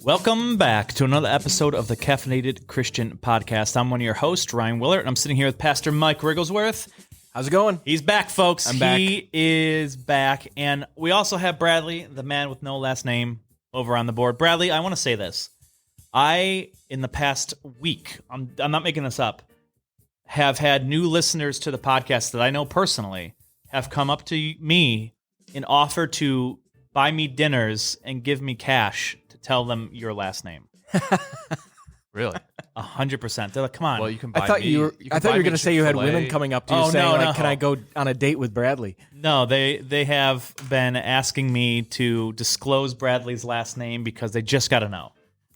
Welcome back to another episode of the Caffeinated Christian Podcast. I'm one of your hosts, Ryan Willert, and I'm sitting here with Pastor Mike Rigglesworth. How's it going? He's back, folks. I'm back. He is back. And we also have Bradley, the man with no last name, over on the board. Bradley, I want to say this. I, in the past week, I'm not making this up, have had new listeners to the podcast that I know personally have come up to me and offer to buy me dinners and give me cash to tell them your last name. Really? 100%. They're like, come on. Well, you can buy I thought me, you were going to say you had Chick-fil-A. women coming up to you Oh, saying, no. "Can I go on a date with Bradley?" No, they have been asking me to disclose Bradley's last name because they just got to know.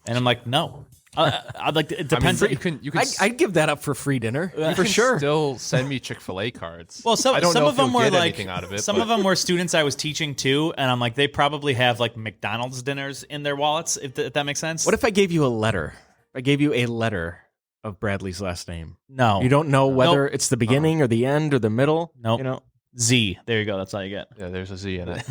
And I'm like, no. I'd like to, it depends. you can I'd give that up for free dinner you for can sure. still send me Chick-fil-A cards. Well, some I don't know of if them you'll were get like anything out of it, some but of them were students I was teaching too, and I'm like, they probably have like McDonald's dinners in their wallets. If that makes sense. What if I gave you a letter? I gave you a letter of Bradley's last name. No, You don't know whether Nope. it's the beginning or the end or the middle. Nope. You know. Z. There you go. That's all you get. yeah, there's a Z in it.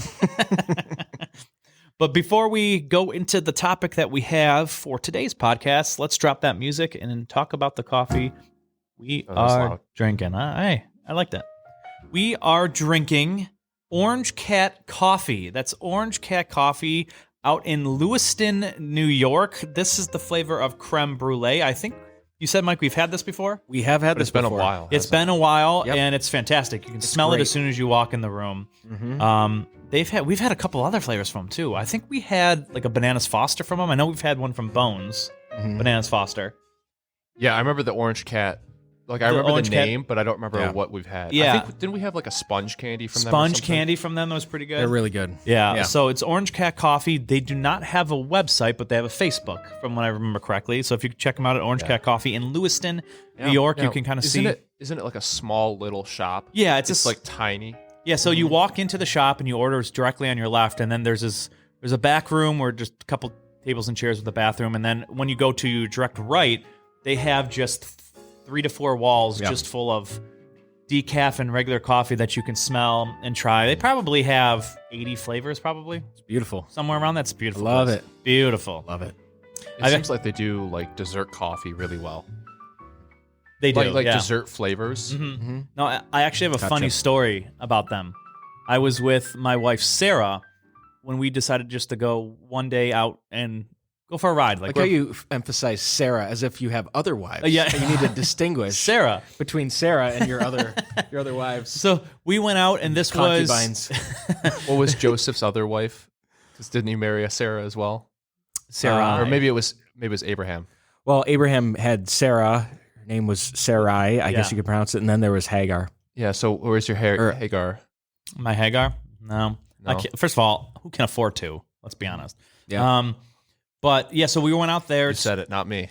But before we go into the topic that we have for today's podcast, let's drop that music and talk about the coffee we Oh, that's are loud. drinking. I like that. We are drinking Orange Cat Coffee. That's Orange Cat Coffee out in Lewiston, New York. This is the flavor of creme brulee. I think you said, Mike, we've had this before? We have had But this it's been before. a while. It's hasn't been a while, Yep. and it's fantastic. You can smell it great. as soon as you walk in the room. Mhm. We've had a couple other flavors from them too. I think we had like a Bananas Foster from them. I know we've had one from Bones, Mhm. Bananas Foster. it? Yeah, I remember the Orange Cat. Like, I The remember Orange the Cat- name, but I don't remember Yeah. what we've had. Yeah. I think, didn't we have like a sponge candy from them? or Sponge something? candy from them that was pretty good. They're really good. Yeah. Yeah. So it's Orange Cat Coffee. They do not have a website, but they have a Facebook, from what I remember correctly. So if you check them out at Orange Cat Coffee in Lewiston, New York, you Now, can kind of see. Isn't it like a small little shop? Yeah, it's It's a s- like tiny. Yeah, so you walk into the shop and you order directly on your left, and then there's a back room where just a couple tables and chairs with a bathroom, and then when you go to your direct right, they have just 3 to 4 walls just full of decaf and regular coffee that you can smell and try. They probably have 80 flavors, probably It's beautiful. somewhere around. That's beautiful. Love place. it. Beautiful. Love it. It seems like they do like dessert coffee really well. They do. Like yeah. dessert flavors. Mhm. No, I actually have a Gotcha. funny story about them. I was with my wife Sarah when we decided just to go one day out and go for a ride. Like how you emphasize Sarah as if you have other wives. Yeah. And you need to distinguish Sarah. between Sarah and your other wives. So we went out, and this Concubines. What was Joseph's other wife? Because didn't he marry a Sarah as well? was Sarah, Or maybe it was Abraham. Well, Abraham had Sarah. Her name was Sarai, I guess you could pronounce it. And then there was Hagar. Yeah. So where's your Hagar? my Hagar. No, I No. can't, first of all, who can afford to? Let's be honest. Yeah. But yeah, so we went out there. You said it, not me.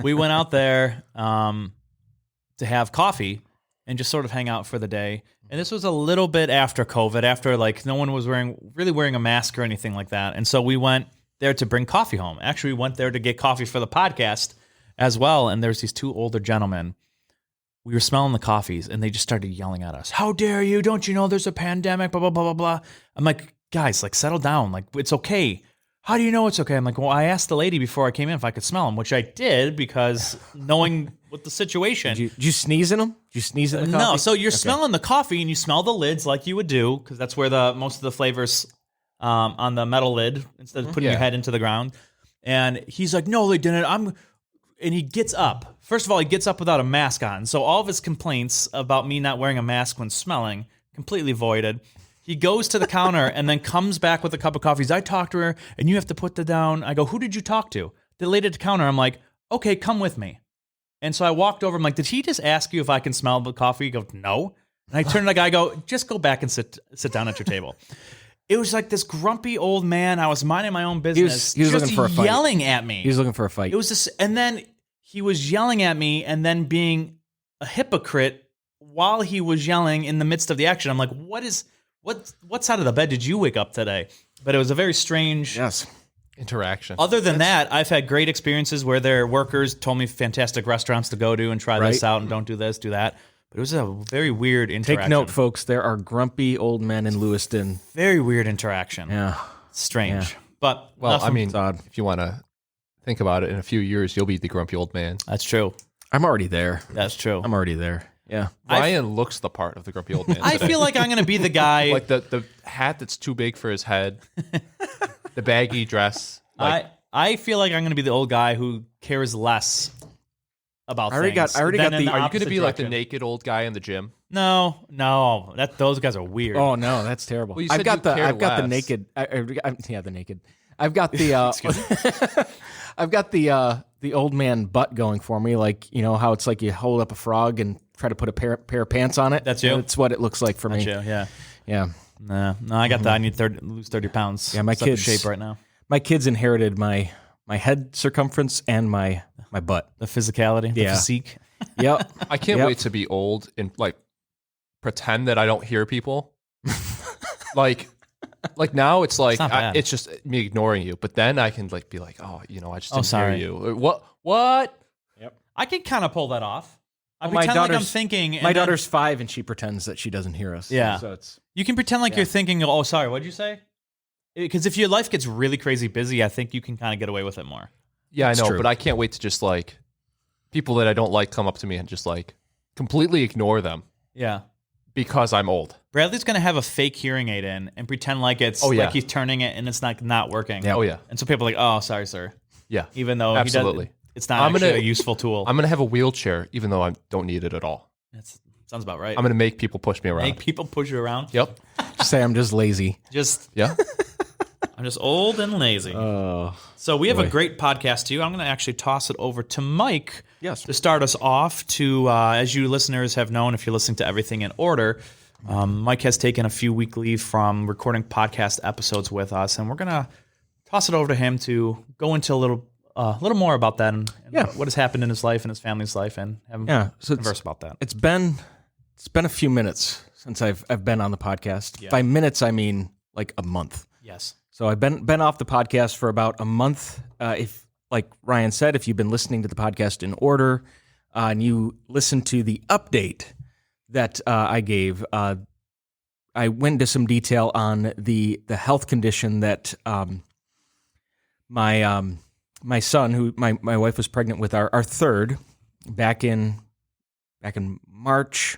We went out there to have coffee and just sort of hang out for the day. And this was a little bit after COVID, after like no one was really wearing a mask or anything like that. And so we went there to bring coffee home. Actually, we went there to get coffee for the podcast as well. And there's these 2 older gentlemen. We were smelling the coffees, and they just started yelling at us. How dare you? Don't you know there's a pandemic? Blah, blah, blah, blah, blah. I'm like, guys, like, settle down. Like, it's okay. How do you know it's okay? I'm like, well, I asked the lady before I came in if I could smell them, which I did because knowing what the situation. Did you sneeze in them? Did you sneeze in the coffee? No, so you're smelling the coffee, and you smell the lids like you would do, because that's where most of the flavors on the metal lid, instead of putting your Yeah. head into the ground. And he's like, no, they didn't. And he gets up. First of all, he gets up without a mask on. So all of his complaints about me not wearing a mask when smelling, completely voided. He goes to the counter and then comes back with a cup of coffee. He's, I talked to her, and you have to put that down. I go, who did you talk to? The lady at the counter. I'm like, okay, come with me. And so I walked over. I'm like, did he just ask you if I can smell the coffee? He goes, no. And I turned to the guy, I go, just go back and sit down at your table. It was like this grumpy old man. I was minding my own business. He was just looking for a fight. yelling at me. He was looking for a fight. It was this, and then he was yelling at me, and then being a hypocrite while he was yelling in the midst of the action. I'm like, what side of the bed did you wake up today? But it was a very strange. Yes. Interaction. Other than that, I've had great experiences where their workers told me fantastic restaurants to go to and try this Right. out and don't do this, do that. But it was a very weird interaction. Take note, folks. There are grumpy old men in Lewiston. Very weird interaction. Yeah. Strange. But Well, enough I of- mean, It's odd. if you want to think about it, in a few years, you'll be the grumpy old man. that's true. I'm already there. That's true. I'm already there. Yeah. Ryan looks the part of the grumpy old man. I today. feel like I'm going to be the guy. like the hat that's too big for his head, the baggy dress. Like, I feel like I'm going to be the old guy who cares less about I already things. got- I already than got in the- are you going opposite to be like the direction. naked old guy in the gym? No. Those guys are weird. Oh no, that's terrible. Well, you I've said got you the care I've got the less. naked. Yeah, the naked. I've got the I've got the old man butt going for me. Like, you know how it's like you hold up a frog and try to put a pair of pants on it. That's you? That's what it looks like for me. That's you, yeah. Yeah. No, I got that. I need lose 30 pounds. Yeah, my It's out of kids- shape right now. My kids inherited my head circumference and my butt. The physicality, the Yeah. physique. Yep. I can't Yep. wait to be old and like pretend that I don't hear people. like now it's like not bad. it's just me ignoring you. But then I can like be like, oh, you know, I just Oh, didn't sorry. hear you. What? I can kind of pull that off. I Well, my pretend like I'm daughter's- thinking. and My then daughter's 5 and she pretends that she doesn't hear us. Yeah. So it's You can pretend like you're thinking, oh, sorry, what'd you say? Because if your life gets really crazy busy, I think you can kind of get away with it more. Yeah, I It's know, true. but I can't wait to just like people that I don't like come up to me and just like completely ignore them Yeah. because I'm old. Bradley's going to have a fake hearing aid in and pretend like it's Oh, yeah. like he's turning it and it's not working. Yeah. Oh yeah, And so people are like, oh, sorry, sir. yeah. Even though Absolutely. it's not I'm actually gonna- a useful tool. I'm gonna have a wheelchair even though I don't need it at all. That sounds about right. I'm gonna make people push me around. Make people push you around. Yep. just say I'm just lazy. Just Yeah. I'm just old and lazy. Oh. So we have a boy. great podcast too. I'm going to actually toss it over to Mike Yes. to start us off. To as you listeners have known, if you're listening to everything in order, Mike has taken a few week leave from recording podcast episodes with us, and we're going to toss it over to him to go into a little more about that and Yeah. what has happened in his life and his family's life, and have him Yeah. So converse about that. it's been a few minutes since I've been on the podcast. Yeah. By minutes I mean like a month. Yes. So I've been off the podcast for about a month. If, like Ryan said, if you've been listening to the podcast in order and you listened to the update that I gave, I went into some detail on the health condition that my son, who my wife was pregnant with, our third, back in March,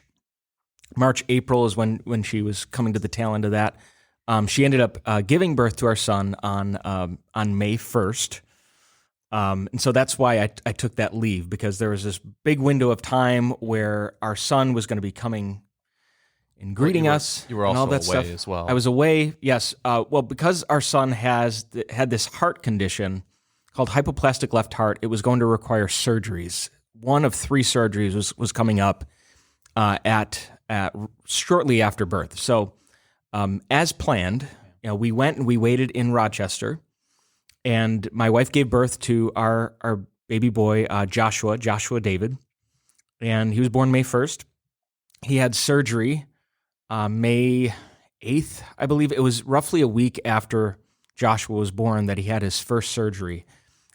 April is when she was coming to the tail end of that. She ended up giving birth to our son on May 1st. And so that's why I took that leave, because there was this big window of time where our son was going to be coming and greeting us. You were and also all that away stuff. as well. I was away, yes. Well, because our son had this heart condition called hypoplastic left heart, it was going to require surgeries. One of 3 surgeries was coming up at shortly after birth. So, as planned, we went and we waited in Rochester, and my wife gave birth to our baby boy, Joshua David, and he was born May 1st. He had surgery May 8th, I believe. It was roughly a week after Joshua was born that he had his first surgery.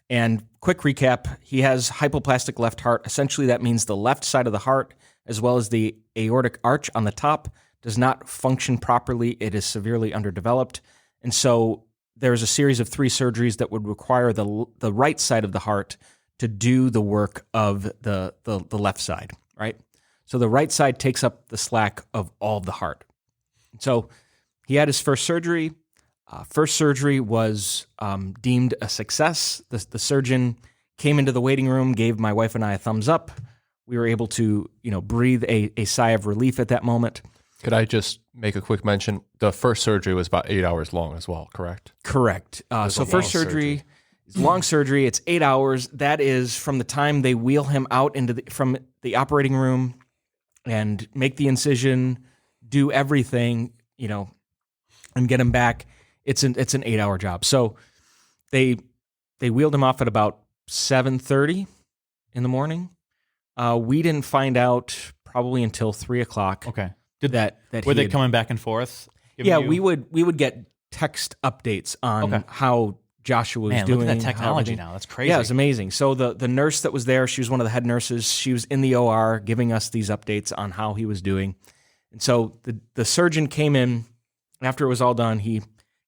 And quick recap, he has hypoplastic left heart. Essentially, that means the left side of the heart, as well as the aortic arch on the top, does not function properly. It is severely underdeveloped. And so there's a series of 3 surgeries that would require the right side of the heart to do the work of the left side, right? So the right side takes up the slack of all of the heart. So he had his first surgery. First surgery was deemed a success. The surgeon came into the waiting room, gave my wife and I a thumbs up. We were able to, breathe a sigh of relief at that moment. Could I just make a quick mention? The first surgery was about 8 hours long as well, correct? Correct. So a first long surgery is long surgery. It's 8 hours. That is from the time they wheel him out from the operating room and make the incision, do everything, and get him back. It's an 8-hour job. So they wheeled him off at about 7:30 in the morning. We didn't find out probably until 3:00. Okay. That Were he they had- coming back and forth? giving Yeah, you- we would get text updates on Okay. how Joshua was Man, doing. look at that how technology everything- now. That's crazy. Yeah, it's amazing. So the nurse that was there, she was one of the head nurses. She was in the OR giving us these updates on how he was doing. And so the surgeon came in after it was all done. He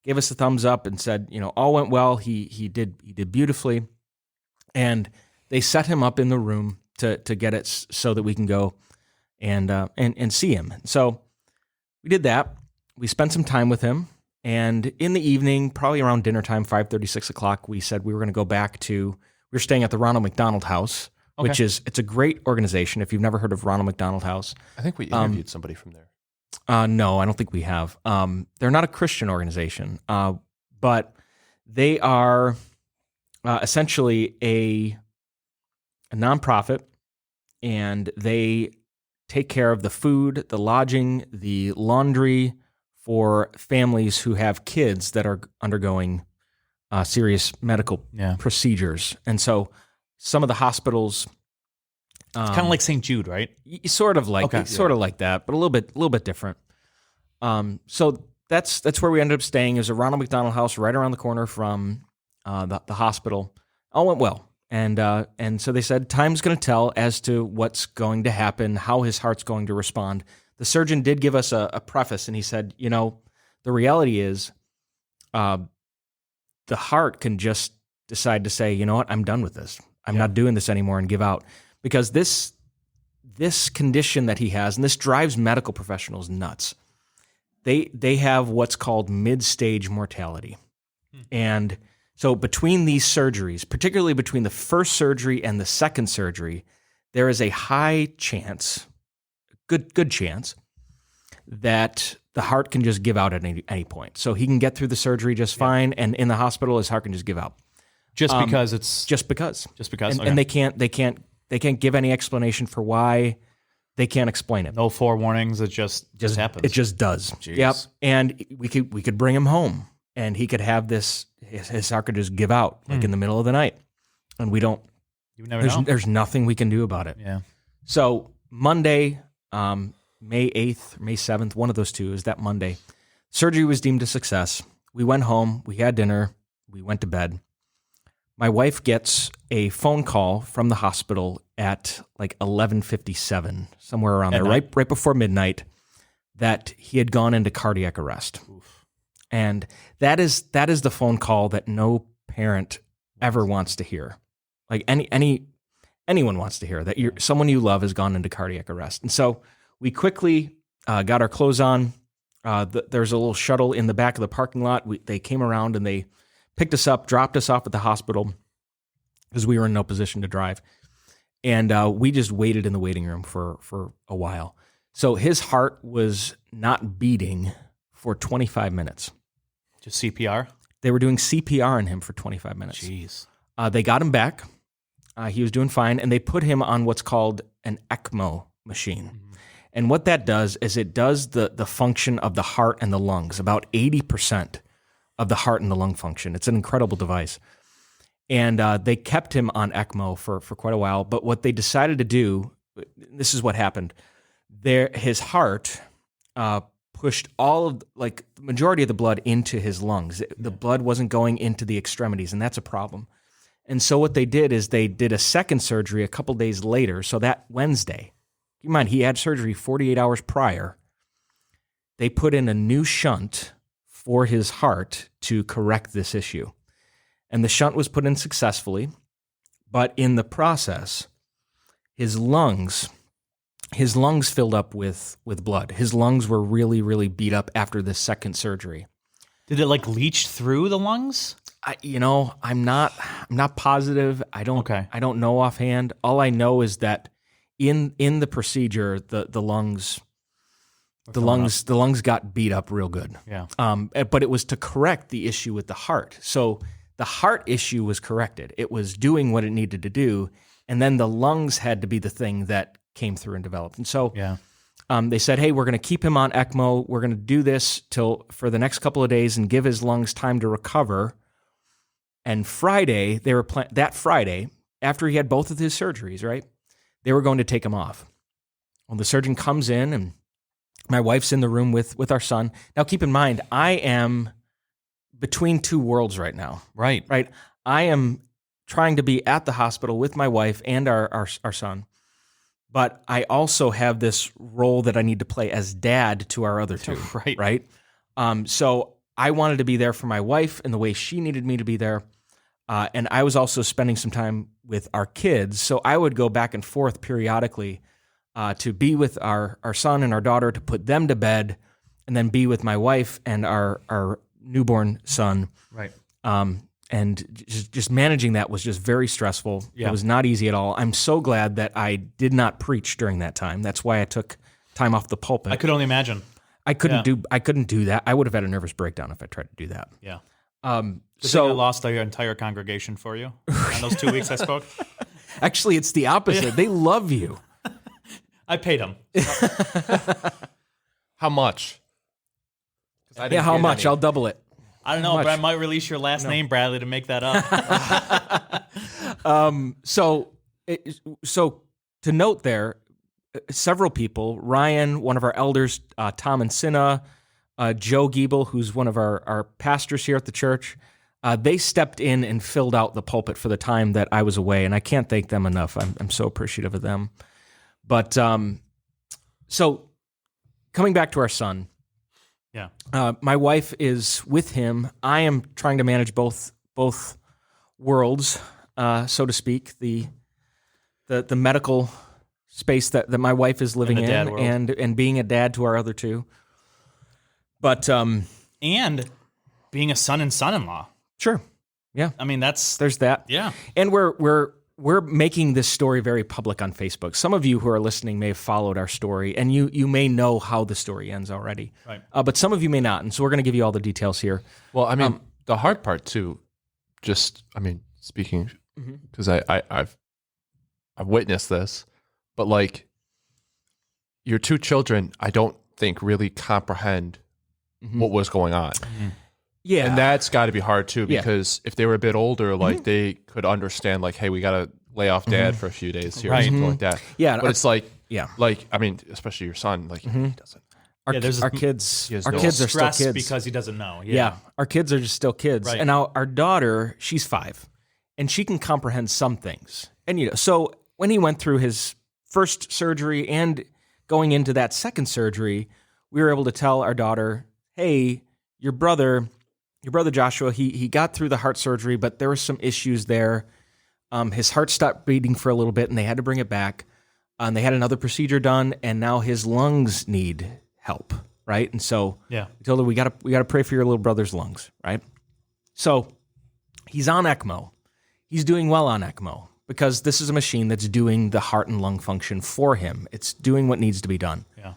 gave us a thumbs up and said, all went well. He did beautifully. And they set him up in the room to get it so that we can go and see him. So we did that. We spent some time with him. And in the evening, probably around dinner time, 5:30, 6 o'clock, we said we were going to go back to, we were staying at the Ronald McDonald House, which it's a great organization. If you've never heard of Ronald McDonald House. I think we interviewed somebody from there. No, I don't think we have. They're not a Christian organization, but they are essentially a nonprofit, and they take care of the food, the lodging, the laundry for families who have kids that are undergoing serious medical procedures. And so some of the hospitals, It's kind of like St. Jude, right? sort of like that, but a little bit different. So that's where we ended up staying. It was a Ronald McDonald House right around the corner from the hospital. All went well. And so they said, time's going to tell as to what's going to happen, how his heart's going to respond. The surgeon did give us a preface, and he said, the reality is the heart can just decide to say, you know what, I'm done with this. I'm not doing this anymore, and give out. Because this condition that he has, and this drives medical professionals nuts, they have what's called mid-stage mortality. And so between these surgeries, particularly between the first surgery and the second surgery, there is a high chance, good chance, that the heart can just give out at any point. So he can get through the surgery just fine, and in the hospital, his heart can just give out. Just because. And, okay. and they can't give any explanation for why. They can't explain it. No forewarnings. It just happens. It just does. Jeez. Yep. And we could bring him home, and he could have this. His heart could just give out in the middle of the night, and we don't. You would never know. There's nothing we can do about it. Yeah. So Monday, May 8th, May 7th, one of those two is that Monday. Surgery was deemed a success. We went home. We had dinner. We went to bed. My wife gets a phone call from the hospital at like 11:57, somewhere around there, right before midnight, that he had gone into cardiac arrest. Oof. And that is the phone call that no parent ever wants to hear. Like anyone wants to hear that someone you love has gone into cardiac arrest. And so we quickly got our clothes on. There's a little shuttle in the back of the parking lot. They came around and they picked us up, dropped us off at the hospital because we were in no position to drive. And we just waited in the waiting room for a while. So his heart was not beating for 25 minutes. Just CPR? They were doing CPR on him for 25 minutes. Jeez. They got him back. He was doing fine. And they put him on what's called an ECMO machine. Mm-hmm. And what that does is it does the function of the heart and the lungs, about 80% of the heart and the lung function. It's an incredible device. And they kept him on ECMO for quite a while. But what they decided to do, this is what happened. His heart pushed the majority of the blood into his lungs. The blood wasn't going into the extremities, and that's a problem. And so what they did is they did a second surgery a couple days later. So that Wednesday, keep in mind, he had surgery 48 hours prior. They put in a new shunt for his heart to correct this issue. And the shunt was put in successfully, but in the process, his lungs filled up with blood. His lungs were really, really beat up after this second surgery. Did it leach through the lungs? I'm not positive. I don't know offhand. All I know is that in the procedure, the lungs got beat up real good. Yeah. But it was to correct the issue with the heart. So the heart issue was corrected. It was doing what it needed to do, and then the lungs had to be the thing that came through and developed. And so they said, hey, we're going to keep him on ECMO. We're going to do this for the next couple of days and give his lungs time to recover. And Friday, that Friday, after he had both of his surgeries, right, they were going to take him off. Well, the surgeon comes in, and my wife's in the room with our son. Now, keep in mind, I am between two worlds right now. Right. I am trying to be at the hospital with my wife and our son, but I also have this role that I need to play as dad to our other two. Right. So I wanted to be there for my wife in the way she needed me to be there. And I was also spending some time with our kids. So I would go back and forth periodically to be with our son and our daughter, to put them to bed, and then be with my wife and our newborn son. Right. And just managing that was just very stressful. Yeah. It was not easy at all. I'm so glad that I did not preach during that time. That's why I took time off the pulpit. I could only imagine. I couldn't do that. I would have had a nervous breakdown if I tried to do that. Yeah. So So I lost our entire congregation for you on those 2 weeks I spoke. actually, it's the opposite. They love you. I paid them. How much? 'Cause I didn't Yeah, how get much? any. I'll double it. I don't know, much? but I might release your last name, Bradley, to make that up. So to note there, several people, Ryan, one of our elders, Tom and Cinna, Joe Giebel, who's one of our pastors here at the church, they stepped in and filled out the pulpit for the time that I was away, and I can't thank them enough. I'm so appreciative of them. But so coming back to our son, Yeah. my wife is with him. I am trying to manage both worlds, so to speak. The medical space that my wife is living the in, dad world. and being a dad to our other two. But And being a son and son-in-law. sure, yeah, I mean, that's there's that. yeah. And we're making this story very public on Facebook. Some of you who are listening may have followed our story, and you may know how the story ends already. Right. But some of you may not, and so we're going to give you all the details here. Well, I mean, the hard part too, speaking, because I've witnessed this, but like your two children, I don't think really comprehend what was going on. Yeah, And that's got to be hard too, Yeah. because if they were a bit older, like they could understand, like, hey, we got to lay off dad for a few days here, or Right. something like that. Yeah, But it's like, yeah. I mean, especially your son, like he doesn't. Our, Yeah, there's our this- kids, has our no kids are still Stress kids because he doesn't know. Yeah, our kids are just still kids. Right. And now our daughter, she's 5, and she can comprehend some things. And so when he went through his first surgery and going into that second surgery, we were able to tell our daughter, "Hey, your brother Joshua, he got through the heart surgery, but there were some issues there. His heart stopped beating for a little bit, and they had to bring it back. And they had another procedure done, and now his lungs need help." Right, and so Yeah. we told her we gotta pray for your little brother's lungs, right? So he's on ECMO. He's doing well on ECMO because this is a machine that's doing the heart and lung function for him. It's doing what needs to be done. Yeah.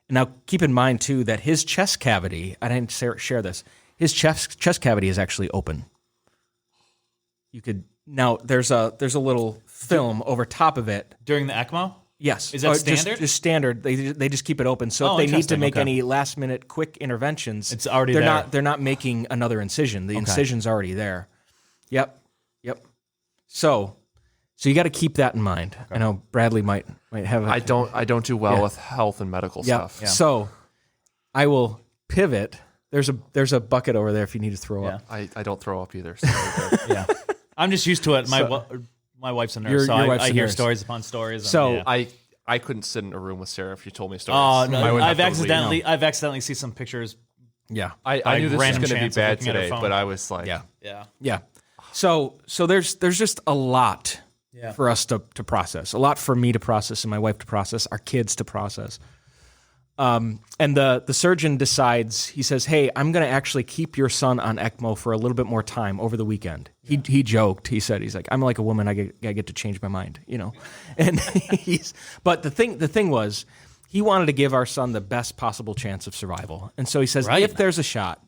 And now keep in mind too that his chest cavity, I didn't share this, his chest cavity is actually open. You could now there's a little film over top of it. During the ECMO? Yes. Is that Just- standard? Just standard. They just keep it open. So Oh, if they need to interesting. make Okay. any last minute quick interventions, It's already they're there. They're not making another incision. The incision's already there. Yep. So you got to keep that in mind. I know Bradley might have. I don't do well with health and medical Yeah. stuff. So I will pivot. There's a bucket over there if you need to throw Yeah. up. I don't throw up either. So we're good. Yeah. I'm just used to it. My wife's a nurse, Your so I wife's a hear nurse. stories upon stories. and, So yeah. I couldn't sit in a room with Sarah if you told me stories. Oh, no, I would have I've to leave. accidentally seen some pictures. Yeah. I by knew this was random going to be chance of bad looking at her today, phone. but I was like, Yeah. Yeah. Yeah. So there's just a lot Yeah. for us to process, a lot for me to process and my wife to process, our kids to process. And the surgeon decides, he says, "Hey, I'm going to actually keep your son on ECMO for a little bit more time over the weekend." He joked. He's like, "I'm like a woman. I get to change my mind, you know." And but the thing was, he wanted to give our son the best possible chance of survival. And so he says, Right. if there's a shot,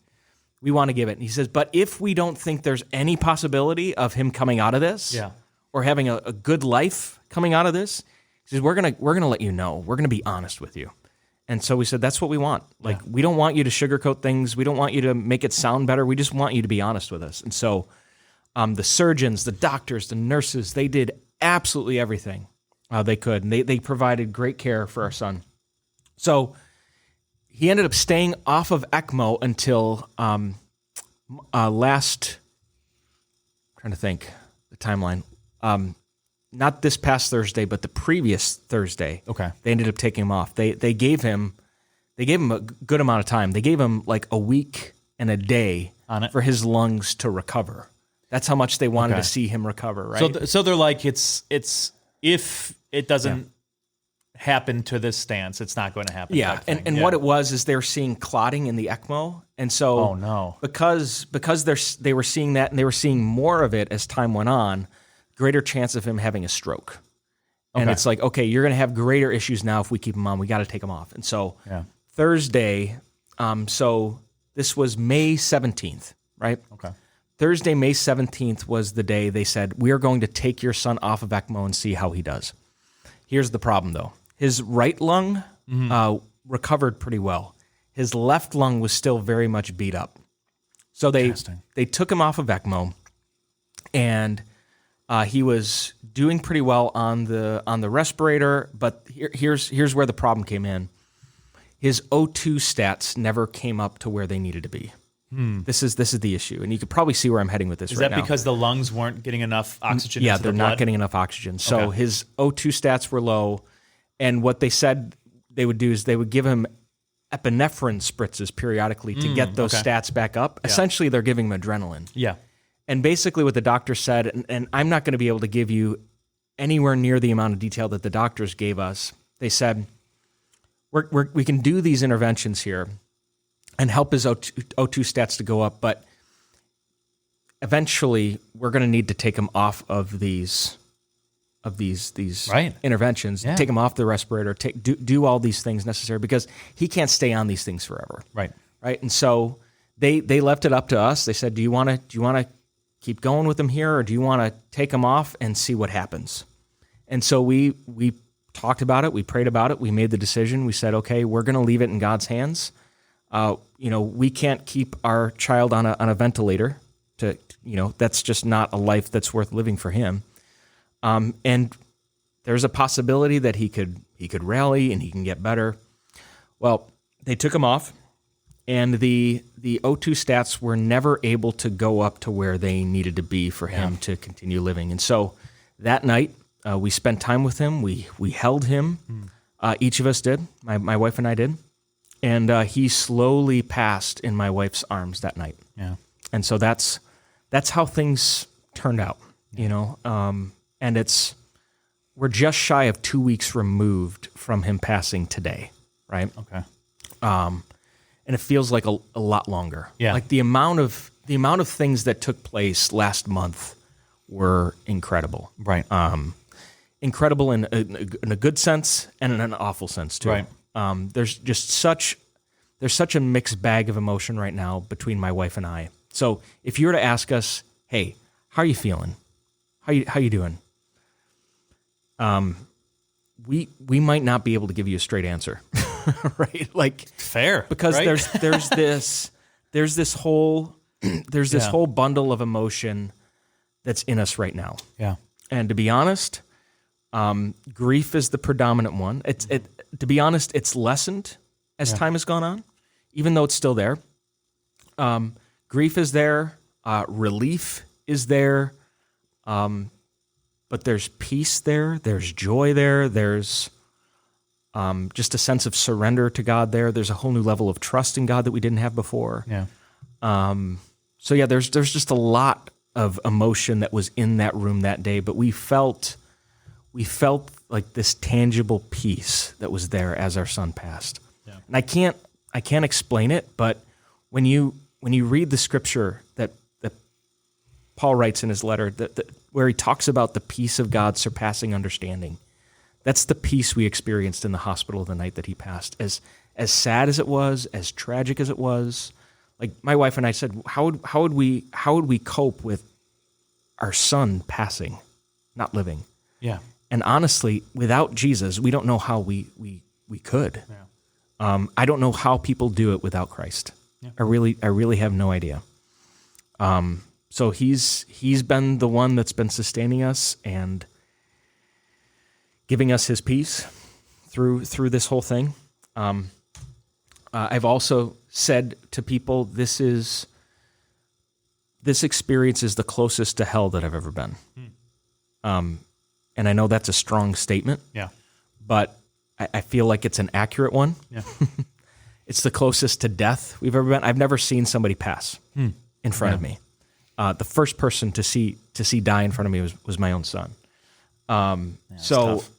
we want to give it. And he says, but if we don't think there's any possibility of him coming out of this, Yeah. or having a good life coming out of this, he says, we're gonna let you know. We're gonna be honest with you. And so we said, that's what we want. Like, we don't want you to sugarcoat things. We don't want you to make it sound better. We just want you to be honest with us. And so the surgeons, the doctors, the nurses, they did absolutely everything they could. And they provided great care for our son. So he ended up staying off of ECMO until I'm trying to think the timeline. Not this past Thursday, but the previous Thursday. Okay. They ended up taking him off. They gave him a good amount of time. They gave him like a week and a day On it. for his lungs to recover. That's how much they wanted to see him recover, right? So they're like, it's if it doesn't happen to this stance, it's not going to happen. Yeah, type thing. and what it was is they were seeing clotting in the ECMO, and so Oh, no. because they were seeing that, and they were seeing more of it as time went on, greater chance of him having a stroke. And Okay. it's like, okay, you're going to have greater issues now if we keep him on. We got to take him off. And so Thursday, so this was May 17th, right? Okay. Thursday, May 17th was the day they said, we are going to take your son off of ECMO and see how he does. Here's the problem, though. His right lung recovered pretty well. His left lung was still very much beat up. So they took him off of ECMO, and he was doing pretty well on the respirator. But here's where the problem came in. His O2 stats never came up to where they needed to be. This is the issue, and you could probably see where I'm heading with this. Is right that now. because the lungs weren't getting enough oxygen? Yeah, into they're the not blood? getting enough oxygen. So Okay. his O2 stats were low, and what they said they would do is they would give him epinephrine spritzes periodically to get those stats back up. Essentially, they're giving him adrenaline. Yeah. And basically what the doctor said, and I'm not going to be able to give you anywhere near the amount of detail that the doctors gave us. They said, we can do these interventions here and help his O2 stats to go up, but eventually we're going to need to take him off of these Right. interventions, take him off the respirator, do all these things necessary, because he can't stay on these things forever. Right. Right. And so they left it up to us. They said, do you want to keep going with him here, or do you want to take him off and see what happens? And so we talked about it. We prayed about it. We made the decision. We said, okay, we're going to leave it in God's hands. We can't keep our child on a ventilator. That's just not a life that's worth living for him. And there's a possibility that he could rally and he can get better. Well, they took him off, and the O2 stats were never able to go up to where they needed to be for him to continue living. And so that night, we spent time with him. We held him. Each of us did. My wife and I did. And he slowly passed in my wife's arms that night. Yeah. And so that's how things turned out, and we're just shy of 2 weeks removed from him passing today, right? Okay. And it feels like a lot longer. Yeah. Like the amount of things that took place last month were incredible. Right. Incredible in a good sense and in an awful sense too. Right. There's such a mixed bag of emotion right now between my wife and I. So if you were to ask us, hey, how are you feeling? How you doing? We might not be able to give you a straight answer, right? Like Fair. because right? there's this whole whole bundle of emotion that's in us right now. Yeah. And to be honest, grief is the predominant one. To be honest, it's lessened as time has gone on, even though it's still there. Grief is there. Relief is there. But there's peace there. There's joy there. There's just a sense of surrender to God there. There's a whole new level of trust in God that we didn't have before. Yeah. There's just a lot of emotion that was in that room that day, but we felt like this tangible peace that was there as our son passed. Yeah. And I can't explain it, but when you read the scripture that Paul writes in his letter, that where he talks about the peace of God surpassing understanding, that's the peace we experienced in the hospital the night that he passed. As sad as it was, as tragic as it was, like my wife and I said, how would we cope with our son passing, not living? Yeah. And honestly, without Jesus, we don't know how we could. Yeah. I don't know how people do it without Christ. Yeah. I really have no idea. So he's been the one that's been sustaining us and giving us his peace through this whole thing. I've also said to people, this experience is the closest to hell that I've ever been. And I know that's a strong statement. Yeah. But I feel like it's an accurate one. Yeah. It's the closest to death we've ever been. I've never seen somebody pass in front of me. The first person to see die in front of me was my own son. So tough.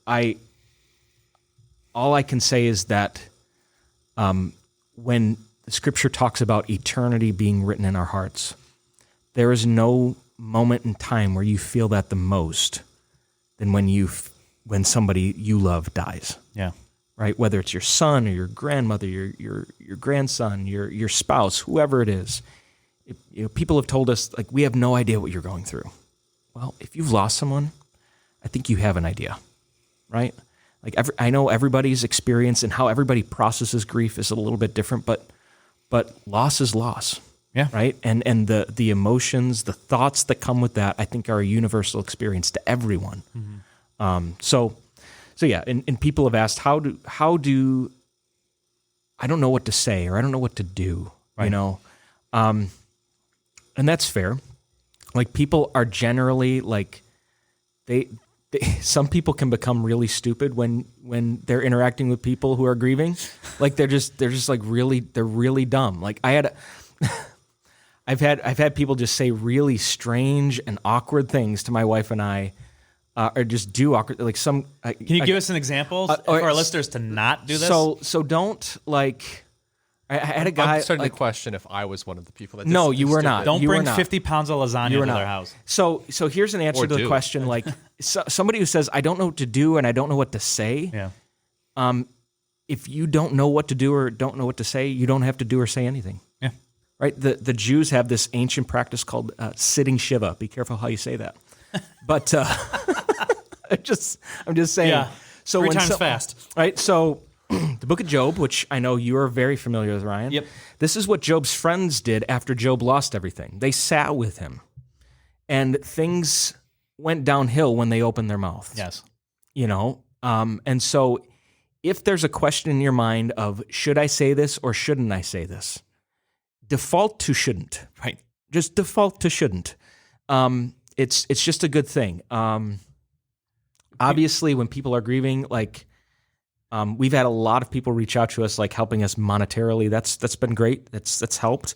all I can say is that when the Scripture talks about eternity being written in our hearts, there is no moment in time where you feel that the most than when somebody you love dies. Yeah. Right? Whether it's your son or your grandmother, your grandson, your spouse, whoever it is. People have told us, like, we have no idea what you're going through. Well, if you've lost someone, I think you have an idea, right? Like, I know everybody's experience and how everybody processes grief is a little bit different, but loss is loss. Yeah. Right? And the emotions, the thoughts that come with that, I think are a universal experience to everyone. So yeah, and people have asked, how do I don't know what to say, or I don't know what to do, Right. And that's fair. Like, people are generally like, they some people can become really stupid when they're interacting with people who are grieving. Like, they're just like they're really dumb. Like, I've had people just say really strange and awkward things to my wife and I, or just do awkward, like some. Can you give us an example for our listeners to not do this? So don't, like. I had a guy. I'm starting like, to question if I was one of the people that did No, something you were stupid. not. Don't you were bring not. 50 pounds of lasagna You were to not. their house. So here's an answer Or to the do. question. Like, somebody who says, I don't know what to do and I don't know what to say. Yeah. If you don't know what to do or don't know what to say, you don't have to do or say anything. Yeah. Right? The Jews have this ancient practice called sitting Shiva. Be careful how you say that. But I'm just saying. Yeah. So 3 when times fast. Right? So the book of Job, which I know you are very familiar with, Ryan. Yep. This is what Job's friends did after Job lost everything. They sat with him, and things went downhill when they opened their mouths. Yes. And so if there's a question in your mind of, should I say this or shouldn't I say this? Default to shouldn't. Right. Just default to shouldn't. It's just a good thing. Obviously, when people are grieving, like, we've had a lot of people reach out to us, like, helping us monetarily. That's been great. That's helped.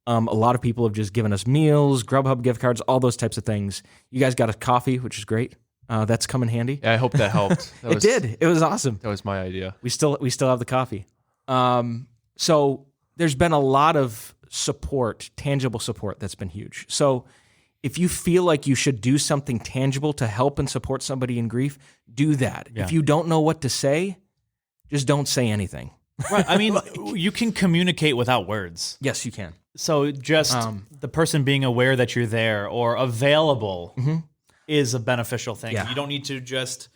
A lot of people have just given us meals, Grubhub gift cards, all those types of things. You guys got a coffee, which is great. That's come in handy. Yeah, I hope that helped. It did. It was awesome. That was my idea. We still have the coffee. So there's been a lot of support, tangible support, that's been huge. So if you feel like you should do something tangible to help and support somebody in grief, do that. Yeah. If you don't know what to say, just don't say anything. Right. I mean, you can communicate without words. Yes, you can. So just the person being aware that you're there or available is a beneficial thing. Yeah. You don't need to just.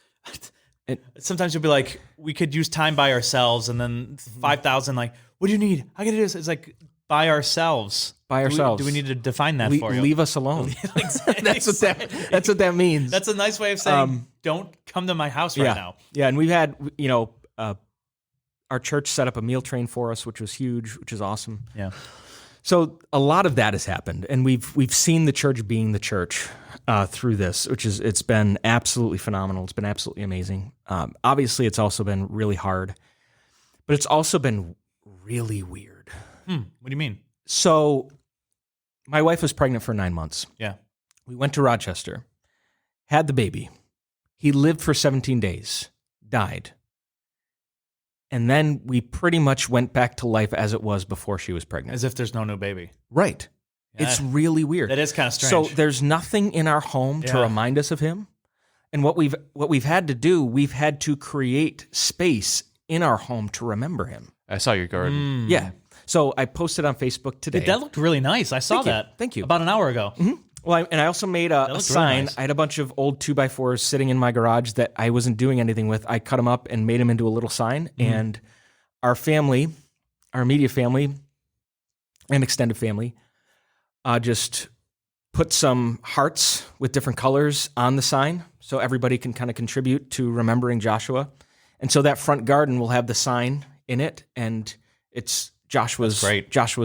Sometimes you'll be like, we could use time by ourselves, and then 5,000. Like, what do you need? I get it. It's like by ourselves. By ourselves. Do we need to define that for you? Leave us alone. Exactly. That's what that means. That's a nice way of saying, don't come to my house right now. Yeah, and we've had, our church set up a meal train for us, which was huge, which is awesome. Yeah. So a lot of that has happened, and we've seen the church being the church through this, it's been absolutely phenomenal. It's been absolutely amazing. Obviously, it's also been really hard, but it's also been really weird. What do you mean? So my wife was pregnant for 9 months. Yeah. We went to Rochester, had the baby. He lived for 17 days, died. And then we pretty much went back to life as it was before she was pregnant. As if there's no new baby. Right. Yeah. It's really weird. That is kind of strange. So there's nothing in our home to Yeah. remind us of him. And what we've had to do, we've had to create space in our home to remember him. I saw your garden. Yeah. So I posted on Facebook today. That looked really nice. I saw Thank you. that. Thank you. About an hour ago. Well, I also made a looked sign. really nice. I had a bunch of old 2x4s sitting in my garage that I wasn't doing anything with. I cut them up and made them into a little sign. And our family, our immediate family and extended family, just put some hearts with different colors on the sign so everybody can kind of contribute to remembering Joshua. And so that front garden will have the sign in it, and it's Joshua's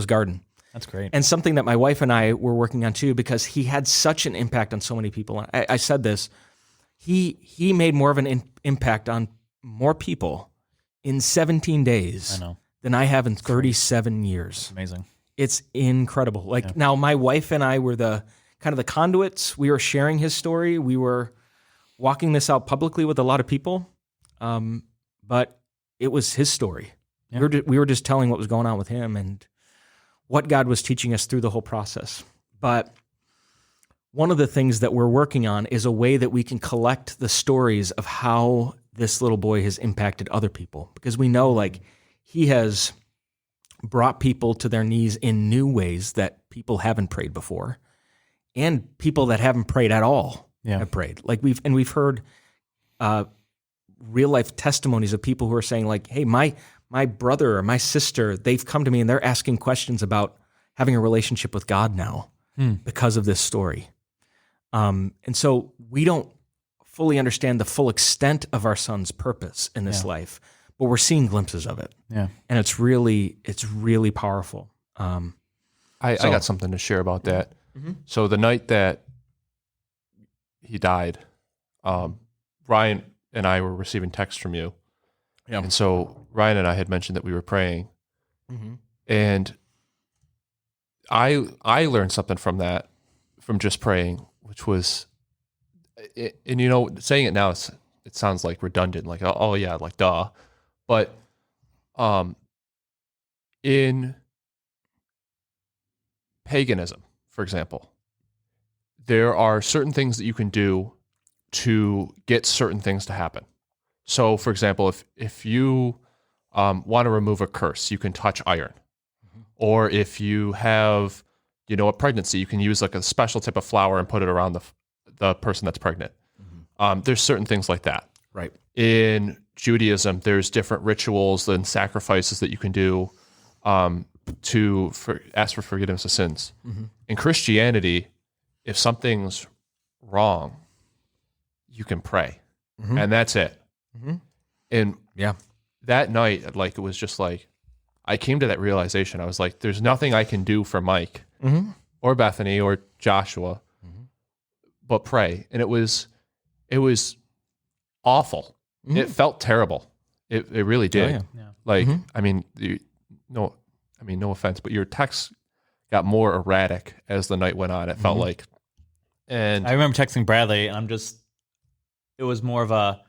garden. That's great. And something that my wife and I were working on too, because he had such an impact on so many people. I said this, he made more of an impact on more people in 17 days I know. than I have in 37 years. Amazing. It's incredible. Like now my wife and I were the kind of the conduits. We were sharing his story. We were walking this out publicly with a lot of people. But it was his story. Yeah. We were just telling what was going on with him and what God was teaching us through the whole process. But one of the things that we're working on is a way that we can collect the stories of how this little boy has impacted other people. Because we know like he has brought people to their knees in new ways that people haven't prayed before. And people that haven't prayed at all have prayed. Like we've heard real life testimonies of people who are saying like, hey, my brother or my sister, they've come to me and they're asking questions about having a relationship with God now because of this story. And so we don't fully understand the full extent of our son's purpose in this life, but we're seeing glimpses of it. Yeah. And it's really powerful. I got something to share about that. Mm-hmm. So the night that he died, Ryan and I were receiving texts from you. Yeah. And so Ryan and I had mentioned that we were praying. Mm-hmm. And I learned something from that, from just praying, which was, and you know, saying it now, it sounds like redundant, like, oh yeah, like duh. But in paganism, for example, there are certain things that you can do to get certain things to happen. So, for example, if you want to remove a curse, you can touch iron. Mm-hmm. Or if you have, a pregnancy, you can use like a special type of flower and put it around the person that's pregnant. Mm-hmm. There's certain things like that. Right. In Judaism, there's different rituals and sacrifices that you can do to ask for forgiveness of sins. Mm-hmm. In Christianity, if something's wrong, you can pray, and that's it. Mm-hmm. And that night, like, it was just like, I came to that realization. I was like, there's nothing I can do for Mike or Bethany or Joshua, but pray. And it was awful. Mm-hmm. It felt terrible. It really did. Oh, yeah. Like, I mean, no offense, but your texts got more erratic as the night went on. It felt like, and I remember texting Bradley, and it was more of a,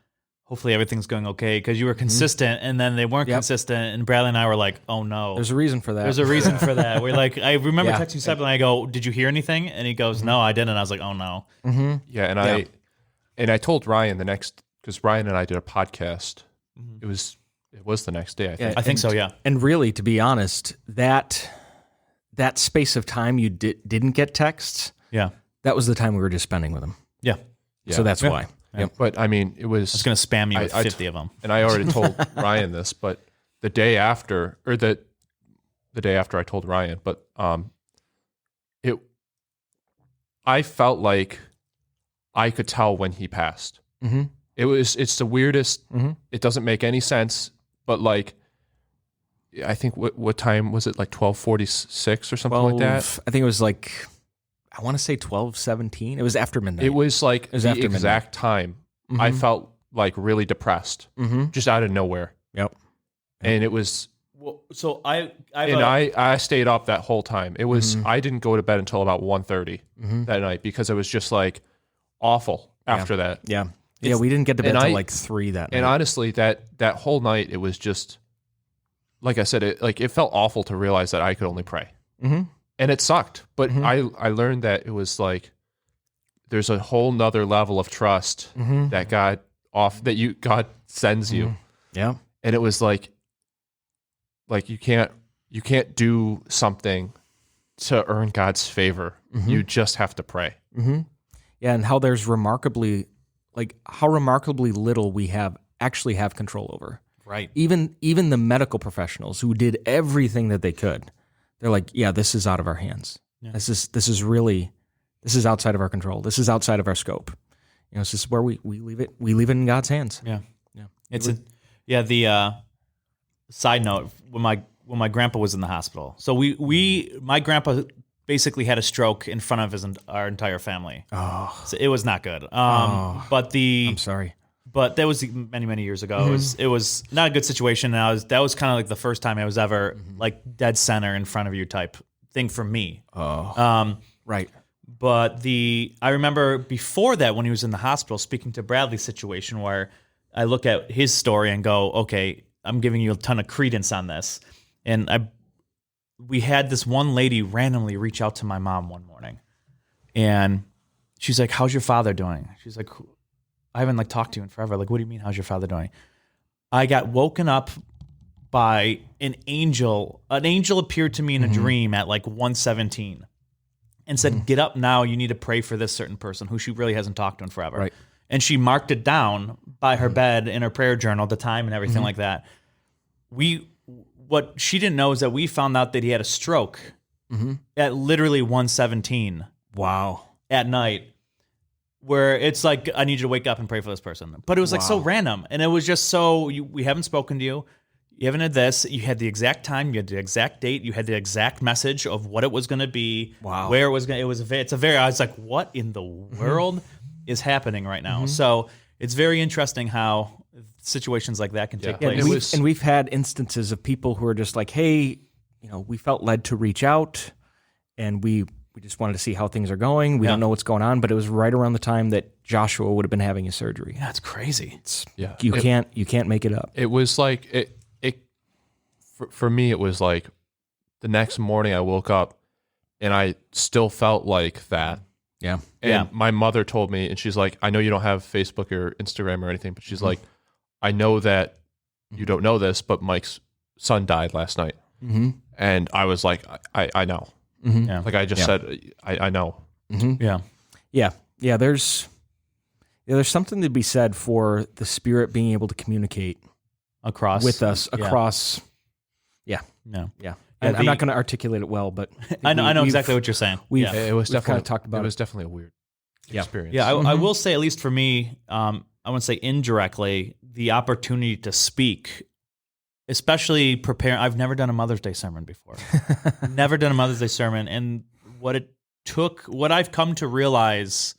hopefully everything's going okay, because you were consistent, and then they weren't consistent, and Bradley and I were like, oh no. There's a reason for that. There's a reason for that. We're like, I remember texting Seb, and I go, did you hear anything? And he goes, no, I didn't. And I was like, oh no. Mm-hmm. Yeah, and I told Ryan because Ryan and I did a podcast. Mm-hmm. It was the next day, I think. I think so, yeah. And really, to be honest, that space of time you didn't get texts, that was the time we were just spending with him. Yeah. So that's why. Yep. But I mean, it was. I was going to spam you with 50 of them. And I already told Ryan this, but the day after I told Ryan, but I felt like I could tell when he passed. Mm-hmm. It's the weirdest. Mm-hmm. It doesn't make any sense, but like, I think what time was it? Like 12:46 or something like that. I think it was like, I want to say 12:17. It was after midnight. It was like the exact time. Mm-hmm. I felt like really depressed, just out of nowhere. Yep. And it was. Well, so I stayed up that whole time. It was. I didn't go to bed until about 1:30 that night, because it was just like awful after that. Yeah. Yeah, we didn't get to bed until like 3 that night. And honestly, that whole night, it was just, like I said, it felt awful to realize that I could only pray. Mm-hmm. And it sucked. But I learned that it was like, there's a whole nother level of trust that God sends you. Yeah. And it was like you can't do something to earn God's favor. You just have to pray. Mm-hmm. Yeah. And how remarkably little we actually have control over. Right. Even the medical professionals who did everything that they could, they're like, yeah, this is out of our hands. Yeah. This is outside of our control. This is outside of our scope. It's just where we leave it. We leave it in God's hands. Yeah. Yeah. The side note, when my grandpa was in the hospital, so my grandpa basically had a stroke in front of our entire family. Oh, so it was not good. But I'm sorry. But that was many years ago. It was not a good situation. And that was kind of like the first time I was ever like dead center in front of you type thing for me. Right. But I remember before that when he was in the hospital speaking to Bradley's situation where I look at his story and go, okay, I'm giving you a ton of credence on this. And we had this one lady randomly reach out to my mom one morning. And she's like, how's your father doing? She's like, I haven't like talked to you in forever. Like, what do you mean? How's your father doing? I got woken up by an angel. An angel appeared to me in a dream at like 1:17 and said, get up now. You need to pray for this certain person who she really hasn't talked to in forever. Right. And she marked it down by her bed in her prayer journal, the time and everything like that. What she didn't know is that we found out that he had a stroke at literally 1:17. Wow. At night, where it's like, I need you to wake up and pray for this person. But it was like so random. And it was just we haven't spoken to you. You haven't had this. You had the exact time. You had the exact date. You had the exact message of what it was going to be. Wow. Where it was going to, I was like, what in the world is happening right now? So it's very interesting how situations like that can take place. And we've had instances of people who are just like, hey, we felt led to reach out and we just wanted to see how things are going. We don't know what's going on, but it was right around the time that Joshua would have been having his surgery. Yeah, it's crazy. You can't make it up. It was like for me. It was like the next morning I woke up and I still felt like that. Yeah. And my mother told me, and she's like, I know you don't have Facebook or Instagram or anything, but she's like, I know that you don't know this, but Mike's son died last night. And I was like, I know. Yeah. Like I just said, I know. Yeah. Yeah. There's something to be said for the Spirit being able to communicate Across. with us across. Yeah. No. Yeah. And I'm not going to articulate it well, but I know exactly what you're saying. It was we've definitely kind of talked about it. Was definitely a weird experience. Yeah, I will say, at least for me, I wouldn't say indirectly, the opportunity to speak, especially preparing. I've never done a Mother's Day sermon before. Never done a Mother's Day sermon. And what I've come to realize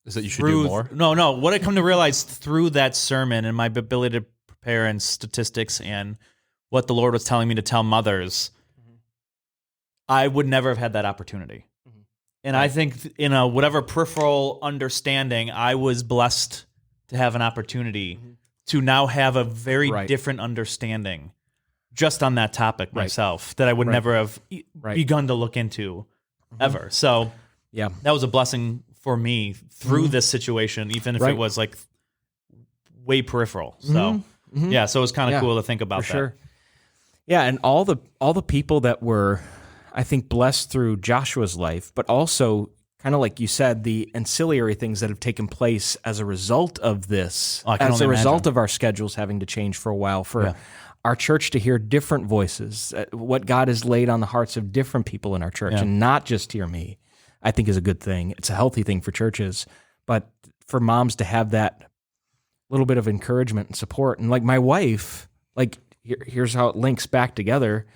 is that you should do more? No. What I come to realize through that sermon and my ability to prepare and statistics and what the Lord was telling me to tell mothers, I would never have had that opportunity. And I think in a whatever peripheral understanding, I was blessed to have an opportunity to now have a very different understanding just on that topic myself that I would never have begun to look into ever. So that was a blessing for me through this situation, even if it was like way peripheral. So so it was kind of cool to think about that. Sure. Yeah, and all the people that were, I think, blessed through Joshua's life, but also kind of like you said, the ancillary things that have taken place as a result of this, as a result of our schedules having to change for a while, for our church to hear different voices, what God has laid on the hearts of different people in our church, and not just hear me, I think is a good thing. It's a healthy thing for churches, but for moms to have that little bit of encouragement and support. And like my wife, like here's how it links back together.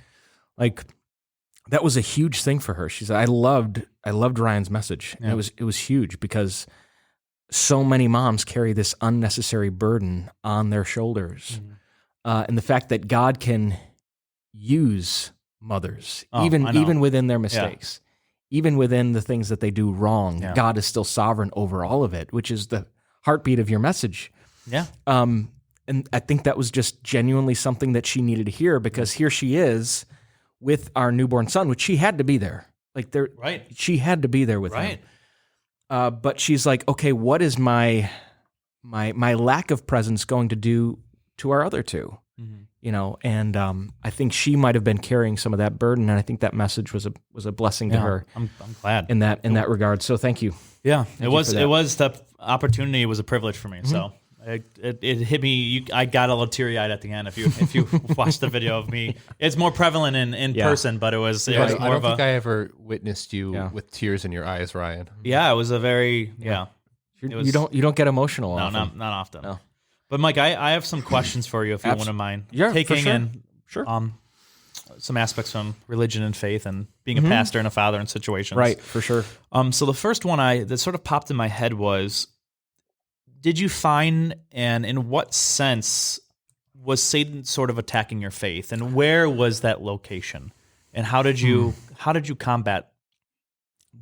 Like that was a huge thing for her. She said, I loved Ryan's message. And it was huge because so many moms carry this unnecessary burden on their shoulders. And the fact that God can use mothers, even within their mistakes, even within the things that they do wrong, God is still sovereign over all of it, which is the heartbeat of your message. Yeah. And I think that was just genuinely something that she needed to hear, because here she is with our newborn son, which she had to be there. Like she had to be there with him. But she's like, okay, what is my lack of presence going to do to our other two? And I think she might have been carrying some of that burden, and I think that message was a blessing to her. I'm glad in that regard. So thank you. Yeah, it was the opportunity. It was a privilege for me. So it hit me. I got a little teary eyed at the end. If you watch the video of me, it's more prevalent in person, but it was more I of don't think I ever witnessed you with tears in your eyes, Ryan. Yeah, it was a very You don't get emotional. No, often. not often. No. But Mike, I have some questions for you if you wouldn't mind taking in some aspects from religion and faith and being a pastor and a father in situations. Right, for sure. So the first one that sort of popped in my head was, did you find, and in what sense was Satan sort of attacking your faith, and where was that location, and how did you combat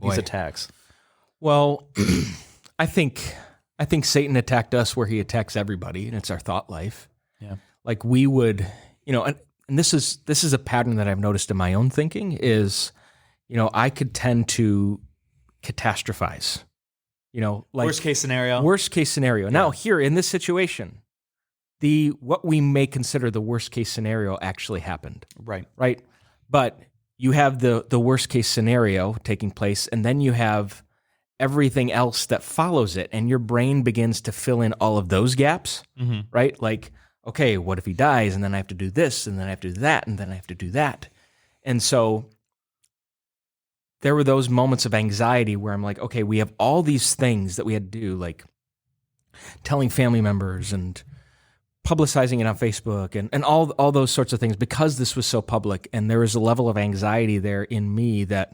these attacks? Well, I think Satan attacked us where he attacks everybody, and it's our thought life. Yeah. Like we would, and this is a pattern that I've noticed in my own thinking is, I could tend to catastrophize. Like Worst case scenario. Worst case scenario. Now, here in this situation, what we may consider the worst case scenario actually happened. Right. Right. But you have the worst case scenario taking place, and then you have everything else that follows it, and your brain begins to fill in all of those gaps. Mm-hmm. Right. Like, okay, what if he dies, and then I have to do this, and then I have to do that, and then I have to do that. And so there were those moments of anxiety where I'm like, okay, we have all these things that we had to do, like telling family members and publicizing it on Facebook and all those sorts of things, because this was so public, and there was a level of anxiety there in me that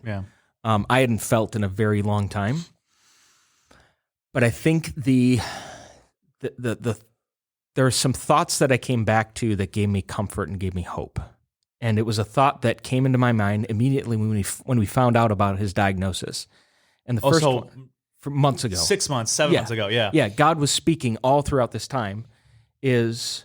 I hadn't felt in a very long time. But I think there are some thoughts that I came back to that gave me comfort and gave me hope. And it was a thought that came into my mind immediately when we found out about his diagnosis. And the first one, months ago. 6 months, 7 months ago, yeah. Yeah, God was speaking all throughout this time. Is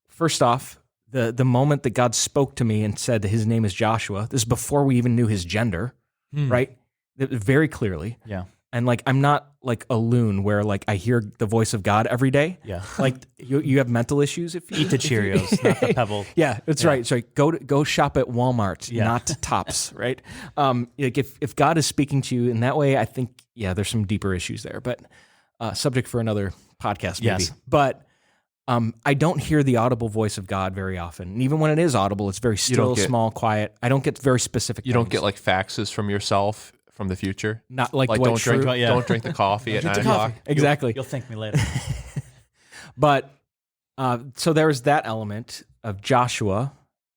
first off, the moment that God spoke to me and said that his name is Joshua, this is before we even knew his gender, right? Very clearly. Yeah. And like, I'm not like a loon where like I hear the voice of God every day. Yeah. Like you have mental issues if you eat the Cheerios, not the Pebble. Yeah, that's right. So go shop at Walmart, not Tops, right? Like if God is speaking to you in that way, I think, there's some deeper issues there, but subject for another podcast maybe. Yes. But I don't hear the audible voice of God very often. And even when it is audible, it's very still, small, quiet. I don't get very specific You things. don't get like faxes from yourself from the future? Not like don't Schrute. drink the coffee at 9 o'clock. Exactly. You'll thank me later. But so there was that element of Joshua,